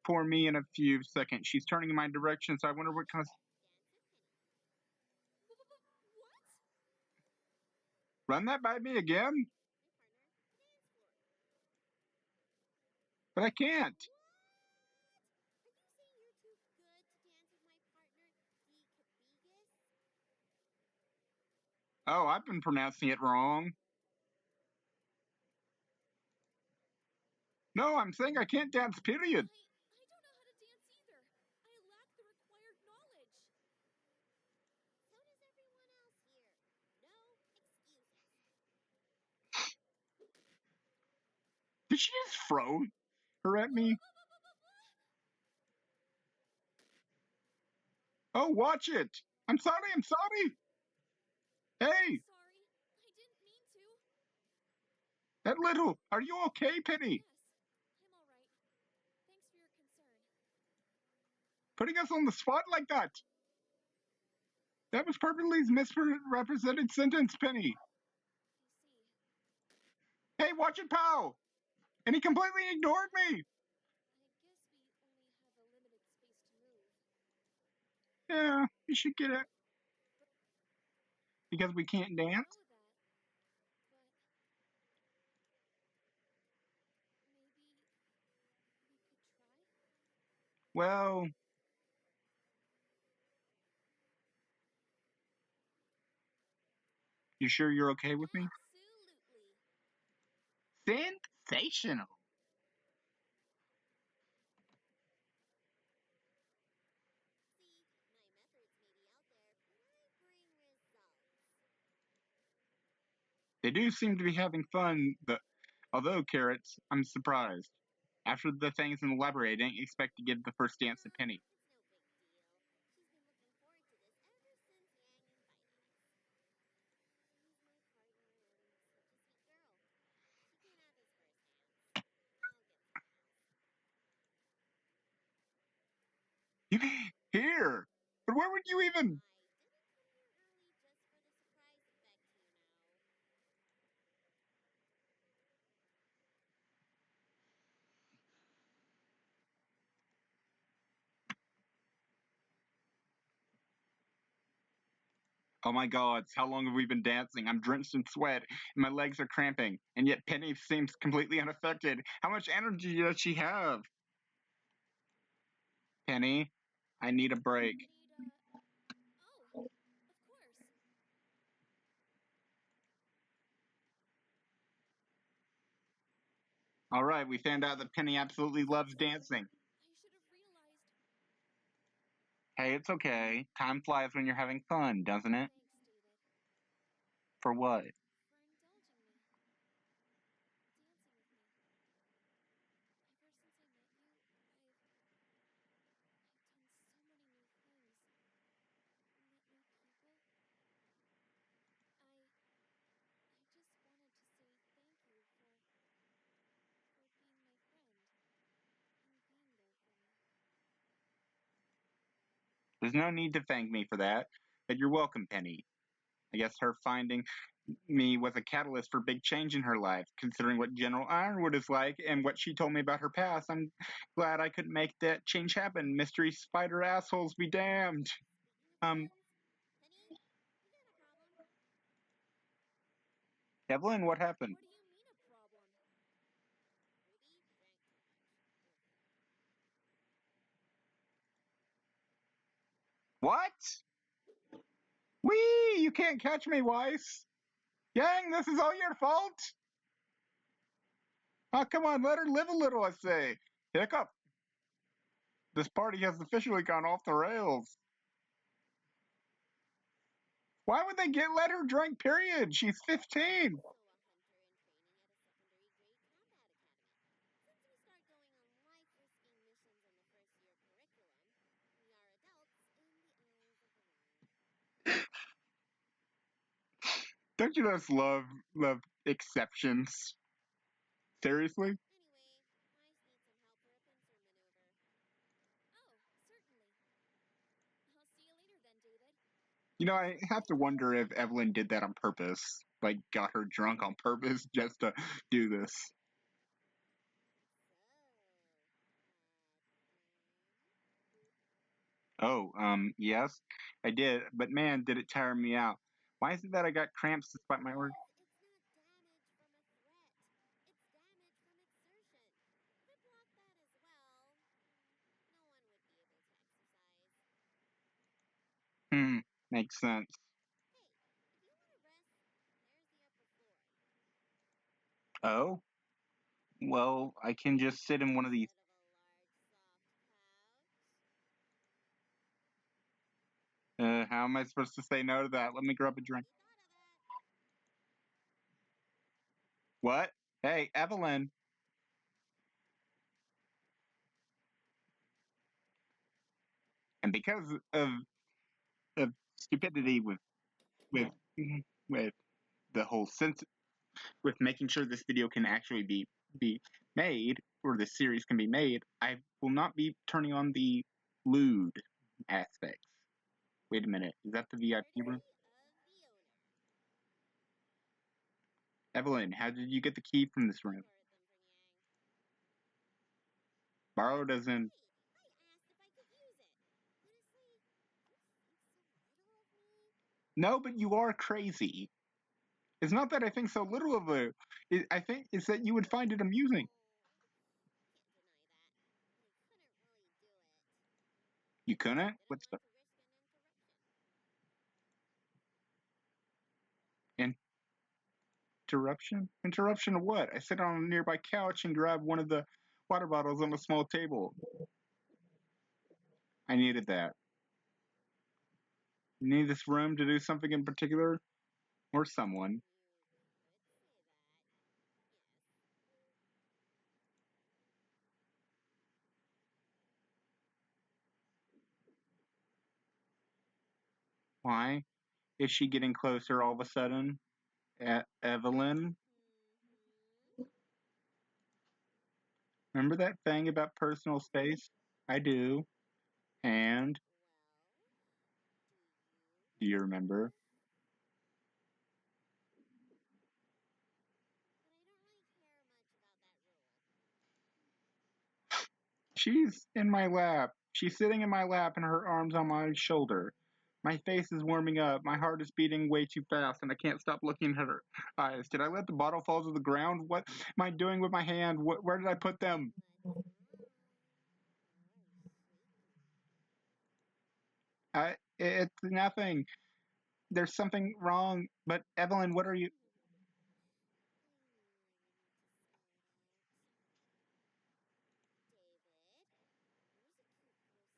poor me in a few seconds. She's turning in my direction, so I wonder what kind of... Dance with Penny. What? Run that by me again? My partner, the dance floor. But I can't. What? Are you saying you're too good to dance with my partner, the Cabigas? Oh, I've been pronouncing it wrong. No, I'm saying I can't dance, period. I don't know how to dance either. I lack the required knowledge. So does everyone else here. No excuses. Did she just throw her at me? Oh, watch it. I'm sorry. Hey, Sorry. I didn't mean to. that little. Are you okay, Penny? Yes, I'm all right. Thanks for your concern. Putting us on the spot like that. That was perfectly misrepresented sentence, Penny. I see. Hey, watch it, pal. And he completely ignored me. I guess we only have a limited space to move. Yeah, you should get it. Because we can't I dance? know that, but maybe we could try? Well, you sure you're okay with me? Absolutely. Sensational. See, my methods may be out there, but I bring results. They do seem to be having fun, although, Carrots, I'm surprised. After the things in the library, I didn't expect to give the first dance to Penny. It's no big deal. She's been looking forward to this ever since Yang invited us. She's my partner and such a sweet girl. She can't have this first dance. I'll get someone else. Here! But where would you even... I didn't come here early just for the surprise effect, you know. Oh my god, how long have we been dancing? I'm drenched in sweat, and my legs are cramping, and yet Penny seems completely unaffected. How much energy does she have? Penny, I need a break. Oh, of course. Alright, we found out that Penny absolutely loves dancing. I should have realized. Hey, it's okay. Time flies when you're having fun, doesn't it? Thanks, David, For what? for indulging me. Dancing with me. Ever since I met you, I've done so There's no need to thank me for that. But you're welcome, Penny. I guess her finding me was a catalyst for big change in her life. Considering what General Ironwood is like and what she told me about her past, I'm glad I could make that change happen. Mystery spider assholes be damned. Speaking of Um, damned, Penny, we got a problem. Evelyn, what happened? What do you mean a problem? Ruby drank too much. What? Whee! You can't catch me, Weiss. Yang, this is all your fault. Oh, come on, let her live a little, I say. Hiccup. This party has officially gone off the rails. Why would they let her drink, period? She's 15. Also a hunter in training at a secondary grade combat academy. Since we start going on life-risking missions in the first year curriculum, we are adults in the eyes of the law. Don't you just love exceptions? Seriously? Anyway, Weiss needs some help for a pincer maneuver. Oh, certainly. I'll see you later then, David. You know, I have to wonder if Evelyn did that on purpose. Like, got her drunk on purpose just to do this. Oh, yes, I did. But man, did it tire me out. Why is it that I got cramps despite my order? Because it's not damage from a threat. It's damage from exertion. If it blocked that as well, no one would be able to exercise. Makes sense. Hey, if you want to rest, there's the upper floor. Oh? Well, I can just sit in one of these. Instead of a large, soft couch. How am I supposed to say no to that? Let me grab a drink. Already thought of it. What? Hey, Evelyn. And because of stupidity with with the whole sense with making sure this video can actually be made or this series can be made, I will not be turning on the lewd aspects. Wait a minute, is that the VIP room? Courtesy of the owner. Evelyn, how did you get the key from this I room? borrowed them from Yang. Borrowed as in Hey, I asked if I could use it. Honestly, you think so little of me? no, but you are crazy. It's not that I think so little of it. I think it's that you would find it amusing. Can't deny that. But I couldn't really do it. You couldn't? Didn't What's the want to risk an interruption. interruption? Interruption of what? I sit on a nearby couch and grab one of the water bottles on the small table. I needed that. You need this room to do something in particular? Or someone. You could say that. Yes. Why is she getting closer all of a sudden? Evelyn? Mm-hmm. Remember that thing about personal space? I do. And Well, do you do you remember? remember? But I don't really care much about that rule. She's in my lap. She's sitting in my lap and her arms on my shoulder. My face is warming up. My heart is beating way too fast and I can't stop looking at her eyes. Did I let the bottle fall to the ground? What am I doing with my hand? Where did I put them? What's wrong? You're shaking. It's nothing. There's something wrong. But Evelyn, what are you? I knew I needed to spell it out. David, there's a cute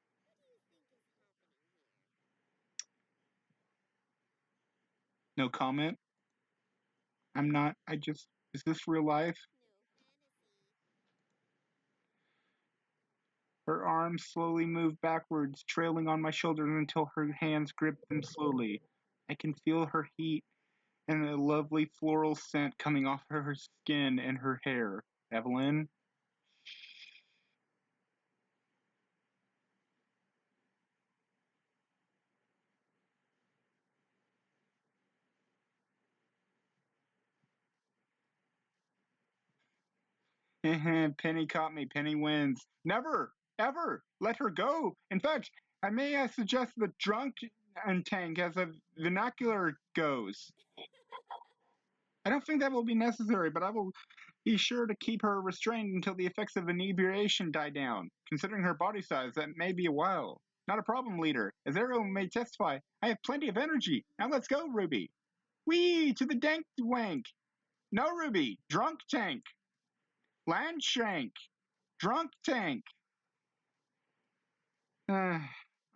girl sitting in your lap in a secluded room. What do you think is happening here? No comment. I'm not. I just. Is this real life? No fantasy. Her arms slowly move backwards, trailing on my shoulders until her hands grip them slowly. I can feel her heat and a lovely floral scent coming off her skin and her hair. Evelyn? Penny caught me. Penny wins. Never, ever let her go. In fact, I suggest the drunk and tank as a vernacular goes. I don't think that will be necessary, but I will be sure to keep her restrained until the effects of inebriation die down. Considering her body size, that may be a while. Not a problem, leader. As everyone may testify, I have plenty of energy. Now let's go, Ruby. Whee! To the dank wank. No, Ruby. Drunk tank. Land shank. Drunk tank.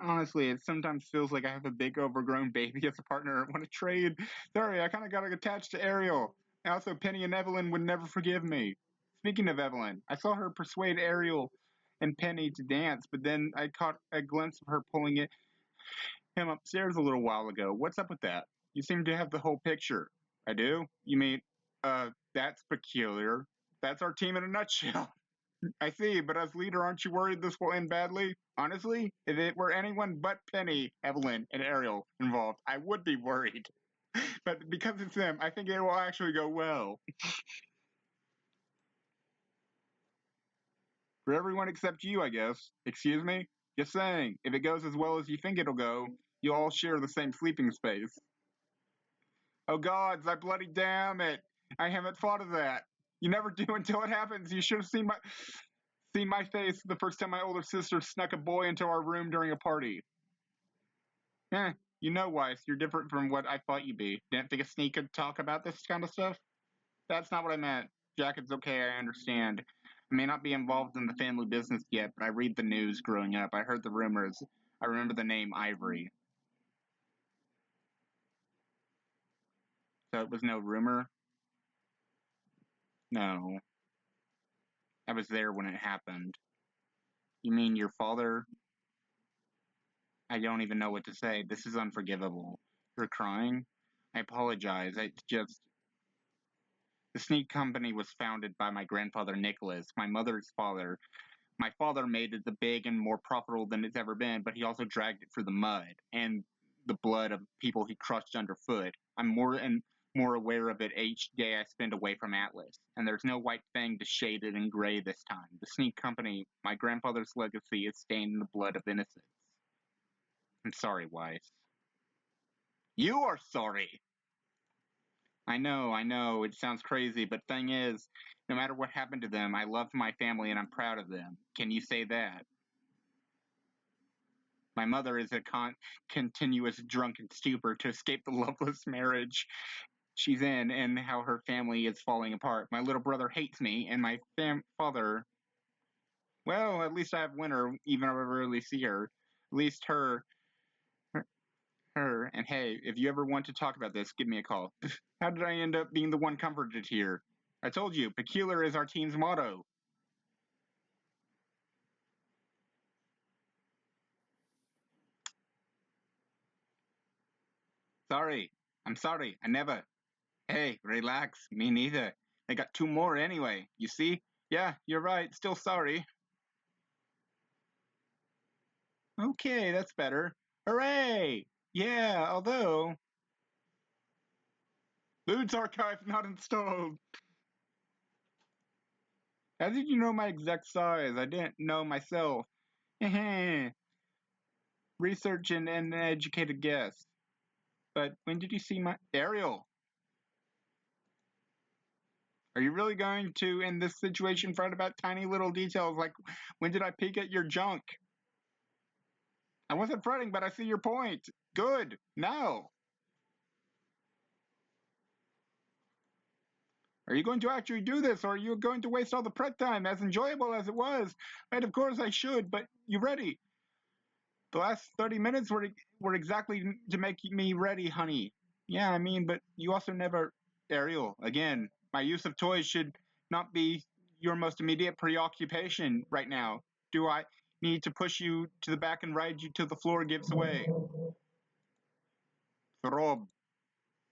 Honestly, it sometimes feels like I have a big overgrown baby as a partner I want to trade. Sorry, I kind of got attached to Ariel. Also, Penny and Evelyn would never forgive me. Speaking of Evelyn, I saw her persuade Ariel and Penny to dance, but then I caught a glimpse of her pulling him upstairs a little while ago. What's up with that? You seem to have the whole picture. I do? You mean, that's peculiar. That's our team in a nutshell. I see, but as leader, aren't you worried this will end badly? Honestly, if it were anyone but Penny, Evelyn, and Ariel involved, I would be worried. But because it's them, I think it will actually go well. For everyone except you, I guess. Excuse me? Just saying, if it goes as well as you think it'll go, you'll all share the same sleeping space. Oh gods, I bloody damn it! I haven't thought of that. You never do until it happens. You should have seen my face the first time my older sister snuck a boy into our room during a party. Eh, you know, Weiss, you're different from what I thought you'd be. Didn't think a sneak could talk about this kind of stuff? That's not what I meant. Jack, it's okay, I understand. I may not be involved in the family business yet, but I read the news growing up. I heard the rumors. I remember the name Ivory. So it was no rumor? No. I was there when it happened. You mean your father? I don't even know what to say. This is unforgivable. You're crying? I apologize. It's just. The sneak company was founded by my grandfather Nicholas, my mother's father. My father made it the big and more profitable than it's ever been, but he also dragged it through the mud and the blood of people he crushed underfoot. I'm more and more aware of it each day I spend away from Atlas, and there's no white fang to shade it in gray this time. The sneak company, my grandfather's legacy, is stained in the blood of innocence. I'm sorry, Weiss. You are sorry! I know, it sounds crazy, but thing is, no matter what happened to them, I love my family and I'm proud of them. Can you say that? My mother is a continuous drunken stupor to escape the loveless marriage she's in and how her family is falling apart. My little brother hates me, and my father. Well, at least I have Winter, even if I rarely see her. At least her. And hey, if you ever want to talk about this, give me a call. How did I end up being the one comforted here? I told you, peculiar is our team's motto. Sorry. I'm sorry. I never. Hey, relax. Me neither. I got two more anyway. You see? Yeah, you're right. Still sorry. Okay, that's better. Hooray! Yeah, although. Lude's archive not installed. How did you know my exact size? I didn't know myself. Research and an educated guess. But when did you see my. Ariel! Are you really going to, in this situation, fret about tiny little details like when did I peek at your junk? I wasn't fretting, but I see your point. Good. Now. Are you going to actually do this, or are you going to waste all the prep time, as enjoyable as it was? Right, of course I should, but you ready? The last 30 minutes were exactly to make me ready, honey. Yeah, I mean, but you also never. Ariel, again, my use of toys should not be your most immediate preoccupation right now. Do I need to push you to the back and ride you till the floor gives way? Rob,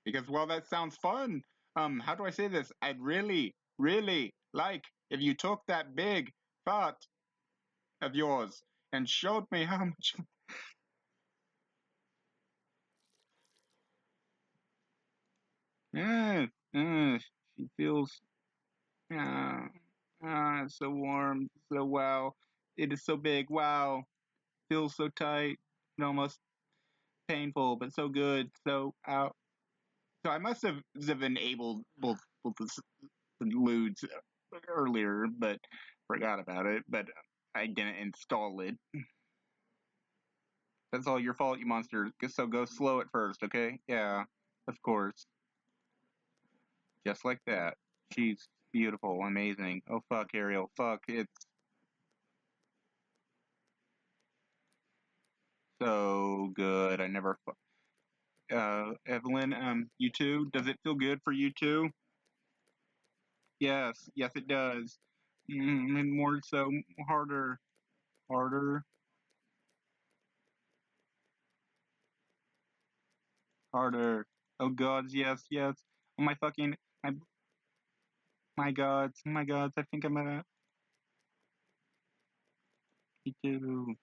because well, that sounds fun. How do I say this? I'd really, really like if you took that big thought of yours and showed me how much. Yeah, she feels. Uh, it's so warm, so wow. It is so big, wow. Feels so tight, and almost painful, but so good, so out. So I must have enabled both the lewds earlier, but forgot about it. But I didn't install it. That's all your fault, you monster. So go slow at first, okay? Yeah, of course. Just like that. She's beautiful, amazing. Oh fuck, Ariel, fuck. It's so good. I never. Evelyn, you too. Does it feel good for you too? Yes, yes, it does. And more so, harder, harder, harder. Oh gods, yes, yes. Oh my fucking, my, my gods. I think I'm gonna. Me too.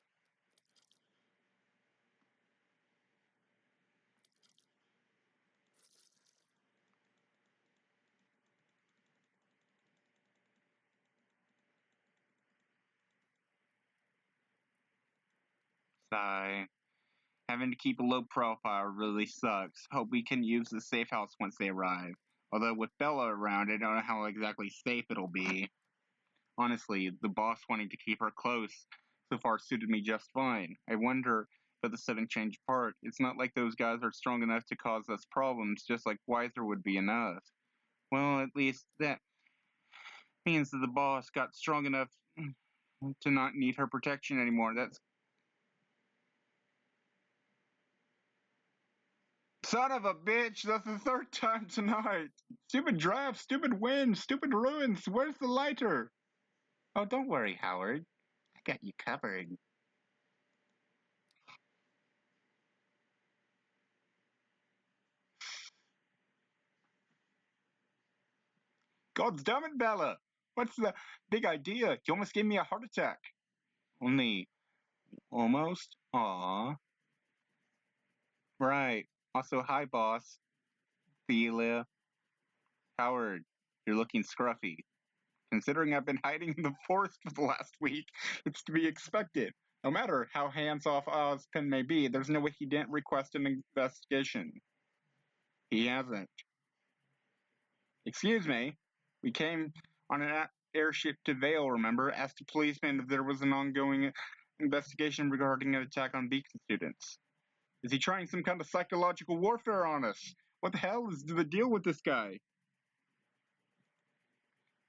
Sigh. Having to keep a low profile really sucks. Hope we can use the safe house once they arrive. Although with Bella around, I don't know how exactly safe it'll be. Honestly, the boss wanting to keep her close so far suited me just fine. I wonder if the sudden change part, it's not like those guys are strong enough to cause us problems, just like Weiser would be enough. Well, at least that means that the boss got strong enough to not need her protection anymore. That's son of a bitch, that's the third time tonight. Stupid draft, stupid wind, stupid ruins. Where's the lighter? Oh, don't worry, Howard. I got you covered. God damn it, Bella! What's the big idea? You almost gave me a heart attack. Only almost? Aw. Right. Also, hi, boss. Thelia. Howard, you're looking scruffy. Considering I've been hiding in the forest for the last week, it's to be expected. No matter how hands-off Ozpin may be, there's no way he didn't request an investigation. He hasn't. Excuse me. We came on an airship to Vale, remember? Asked a policeman if there was an ongoing investigation regarding an attack on Beacon students. Is he trying some kind of psychological warfare on us? What the hell is the deal with this guy?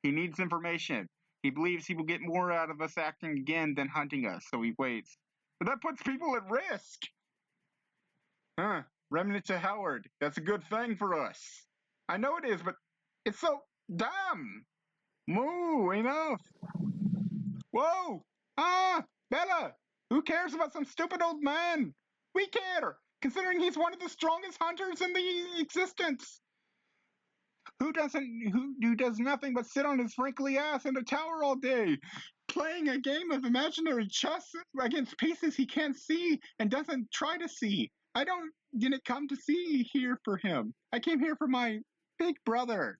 He needs information. He believes he will get more out of us acting again than hunting us, so he waits. But that puts people at risk! Huh. Remnant to Howard. That's a good thing for us. I know it is, but it's so dumb! Moo! Enough! Whoa! Ah! Bella! Who cares about some stupid old man? We care! Considering he's one of the strongest hunters in the existence! Who does nothing but sit on his wrinkly ass in a tower all day, playing a game of imaginary chess against pieces he can't see and doesn't try to see. I didn't come to see here for him. I came here for my big brother.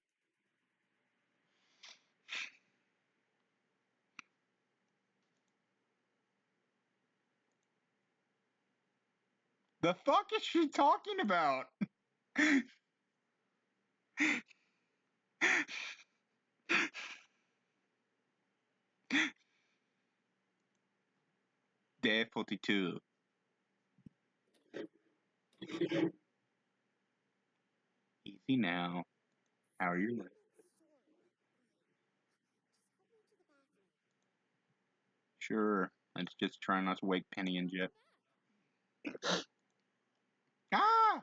The fuck is she talking about? Day 42. Easy now. How are you? Sorry. Just help me to the bathroom. Sure. Let's just try not to wake Penny and Jet. Welcome back. Ah! Ah!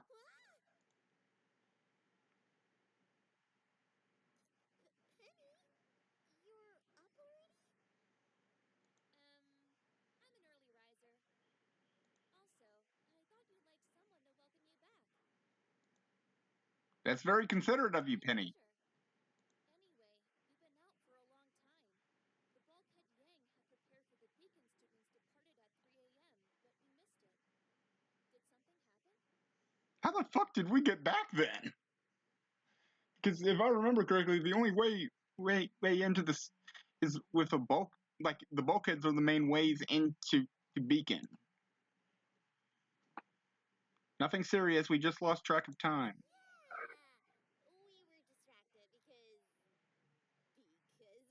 Penny, you're up already? I'm an early riser. Also, I thought you'd like someone to welcome you back. That's very considerate of you, My Penny. pleasure. Anyway, you've been out for a long time. The bulkhead Yang had prepared for the Beacon students departed at 3 a.m., but we missed it. Did something happen? How the fuck did we get back then? Because if I remember correctly, the only way into this is with a bulk. Like the bulkheads are the main ways into Beacon. Nothing serious. We just lost track of time. Yeah, we were distracted because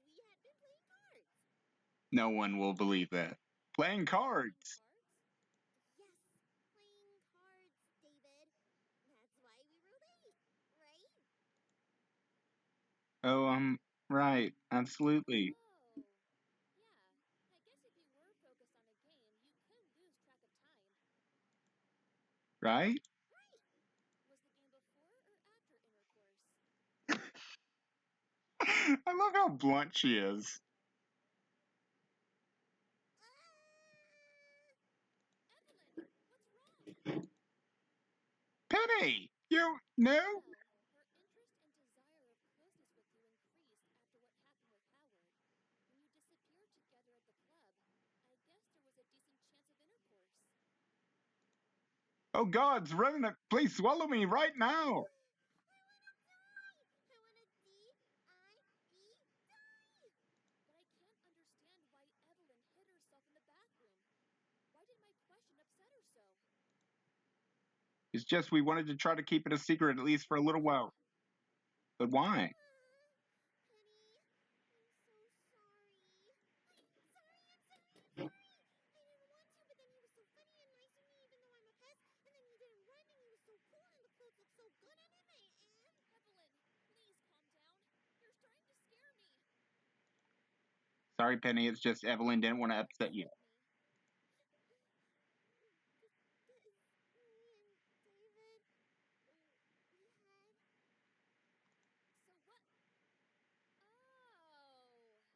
we had been playing cards. No one will believe that. Playing cards. Cards? Yes, playing cards, David. That's why we were late, right? Oh, right. Absolutely. Oh. Yeah. I guess if you were focused on a game, you could lose track of time. Right? Right. Was the game before or after intercourse? I love how blunt she is. Evelyn, what's wrong? Penny! You know? Well, her interest and desire of closeness with you increased after what happened with Howard. When you disappeared together at the club, I guess there was a decent chance of intercourse. Oh gods, Revenant, please swallow me right now! I wanna D-I-E die! But I can't understand why Evelyn hid herself in the bathroom. Why did my question upset her so? It's just we wanted to try to keep it a secret at least for a little while. But why? Penny, I'm so sorry. I'm sorry. I didn't want to, but then he was so funny and nice to me even though I'm a pest. And then he didn't run and he was so cool and the clothes looked so good on him. Evelyn, please calm down. You're starting to scare me. Sorry, Penny, it's just Evelyn didn't want to upset you. Me. Because me and David, we had... So what? Oh. Oh, goodness.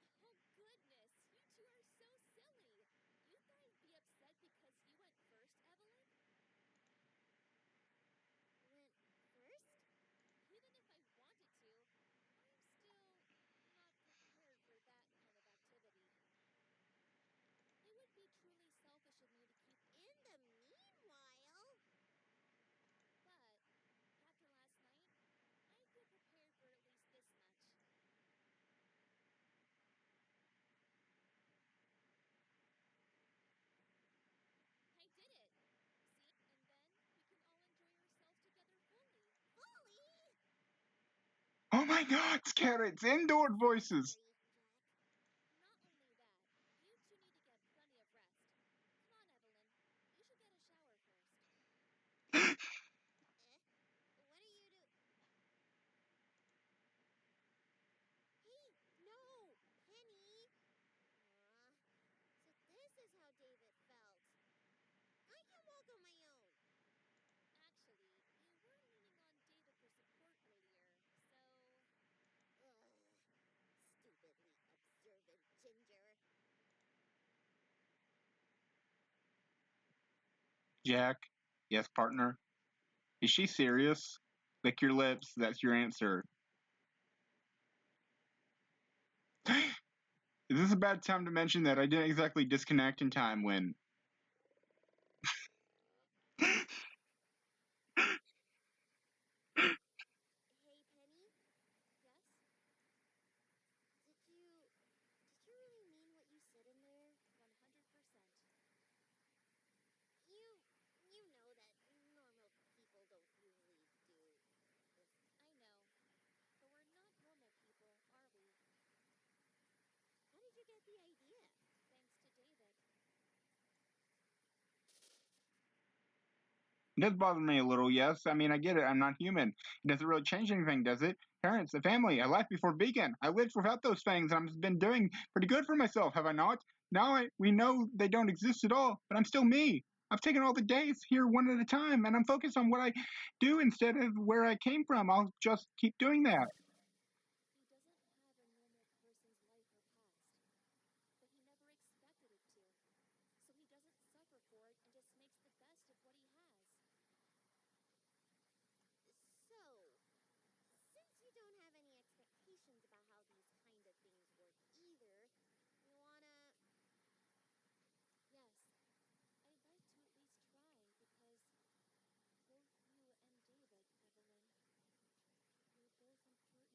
You two are so silly. You thought I'd be upset because you went first, Evelyn? Went first? Even if I wanted to, I'm still not prepared for that kind of activity. It would be truly selfish of me to keep. In the meanwhile... But after last night, I feel prepared for at least this much. I did it! See? And then we can all enjoy ourselves together fully. Fully? Oh my god, carrots, indoor voices! Sorry, Jack. Not only that, you two need to get plenty of rest. Come on, Evelyn. You should get a shower first. What are you doing? Hey, no! Penny! So this is how David felt. I can walk on my own. Actually, you were leaning on David for support earlier, so... Stupidly observant ginger. Jack, yes, partner. Is she serious? Lick your lips, that's your answer. Is this a bad time to mention that I didn't exactly disconnect in time when... Hey, Penny, Yes? did you really mean what you said in there? 100%. You know that normal people don't usually do this. I know. But we're not normal people, are we? How did you get the idea? Thanks to David. It does bother me a little, yes. I mean, I get it. I'm not human. It doesn't really change anything, does it? Parents, a family, a life before Beacon. I lived without those things, and I've been doing pretty good for myself, have I not? Now we know they don't exist at all, but I'm still me. I've taken all the days here one at a time, and I'm focused on what I do instead of where I came from. I'll just keep doing that. He doesn't have a normal person's life or past. But he never expected it to. So he doesn't suffer for it and just makes the best of what he has. So, since you don't have any expectations about how these kind of things work either, you wanna... Yes, I'd like to at least try because both you and David, Evelyn, you're both important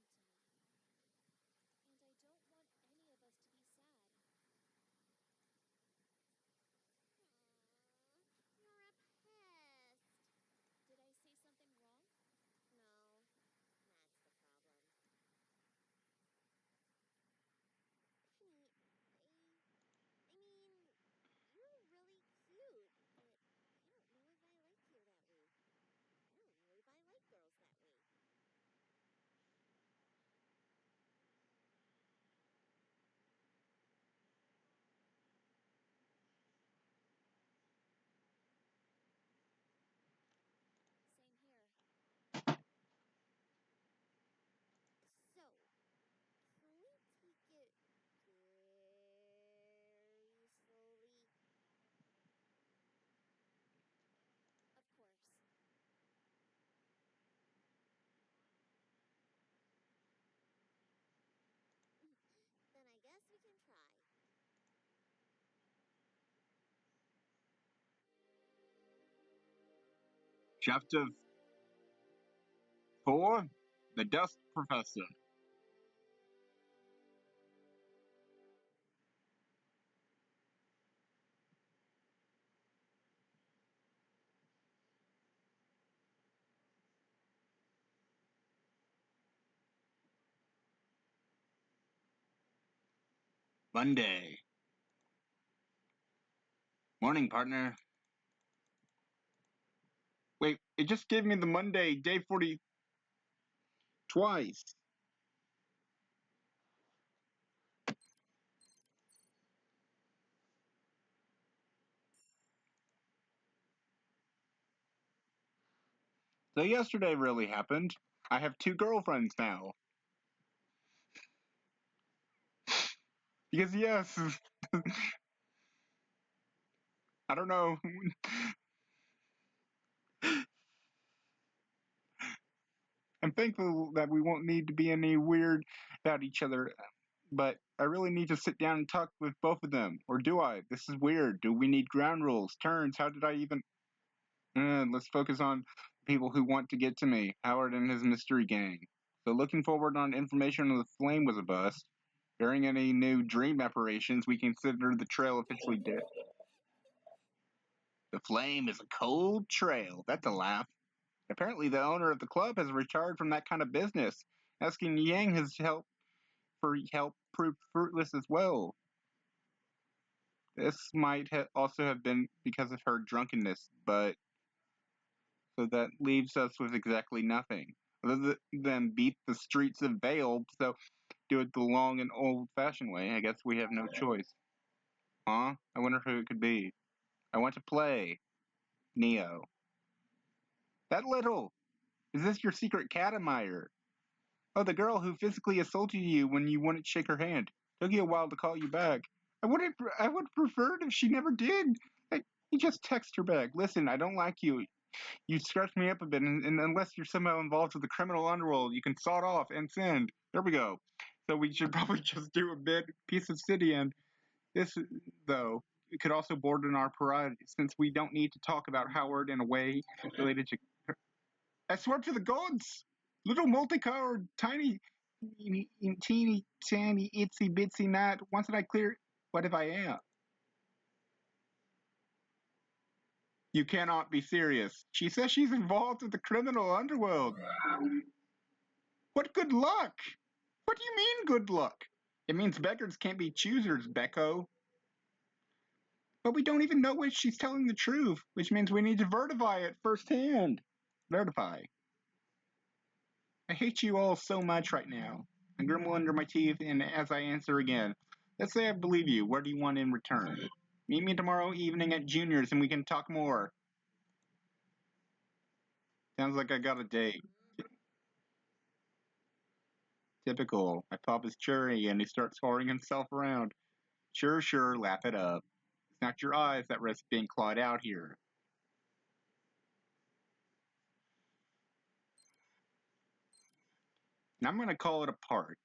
Chapter 4, The Dust Professor. Monday. Morning, partner. Wait, it just gave me the Monday, day 40 twice. So yesterday really happened. I have 2 girlfriends now. Because yes, I don't know. I'm thankful that we won't need to be any weird about each other, but I really need to sit down and talk with both of them. Or do I? This is weird. Do we need ground rules, turns? How did I even... let's focus on people who want to get to me. Howard and his mystery gang. So looking forward on information on the flame was a bust. During any new dream apparitions, we consider the trail officially dead. The flame is a cold trail. That's a laugh. Apparently, the owner of the club has retired from that kind of business. Asking Yang his help proved fruitless as well. This might also have been because of her drunkenness, but so that leaves us with exactly nothing. Other than beat the streets of Vale, so do it the long and old-fashioned way. I guess we have no choice. Huh? I wonder who it could be. I want to play. Neo. That little! Is this your secret cat admirer? Oh, the girl who physically assaulted you when you wouldn't shake her hand. Took you a while to call you back. I would prefer it if she never did. You just text her back. Listen, I don't like you. You scratched me up a bit, and unless you're somehow involved with the criminal underworld, you can sawed off and send. There we go. So we should probably just do a piece of city, and this, though, it could also border on our pride, since we don't need to talk about Howard in a way related to... I swear to the gods! Little multicolored, tiny, teeny, tiny, itsy bitsy knot. Once that I clear, what if I am? You cannot be serious. She says she's involved with the criminal underworld. What good luck? What do you mean, good luck? It means beggars can't be choosers, Becco. But we don't even know if she's telling the truth, which means we need to verify it firsthand. Verify. I hate you all so much right now. I grumble under my teeth, and as I answer again, let's say I believe you. What do you want in return? Meet me tomorrow evening at Junior's and we can talk more. Sounds like I got a date. Typical. I pop his cherry and he starts whoring himself around. Sure, laugh it up. It's not your eyes that risk being clawed out here. And I'm going to call it a part.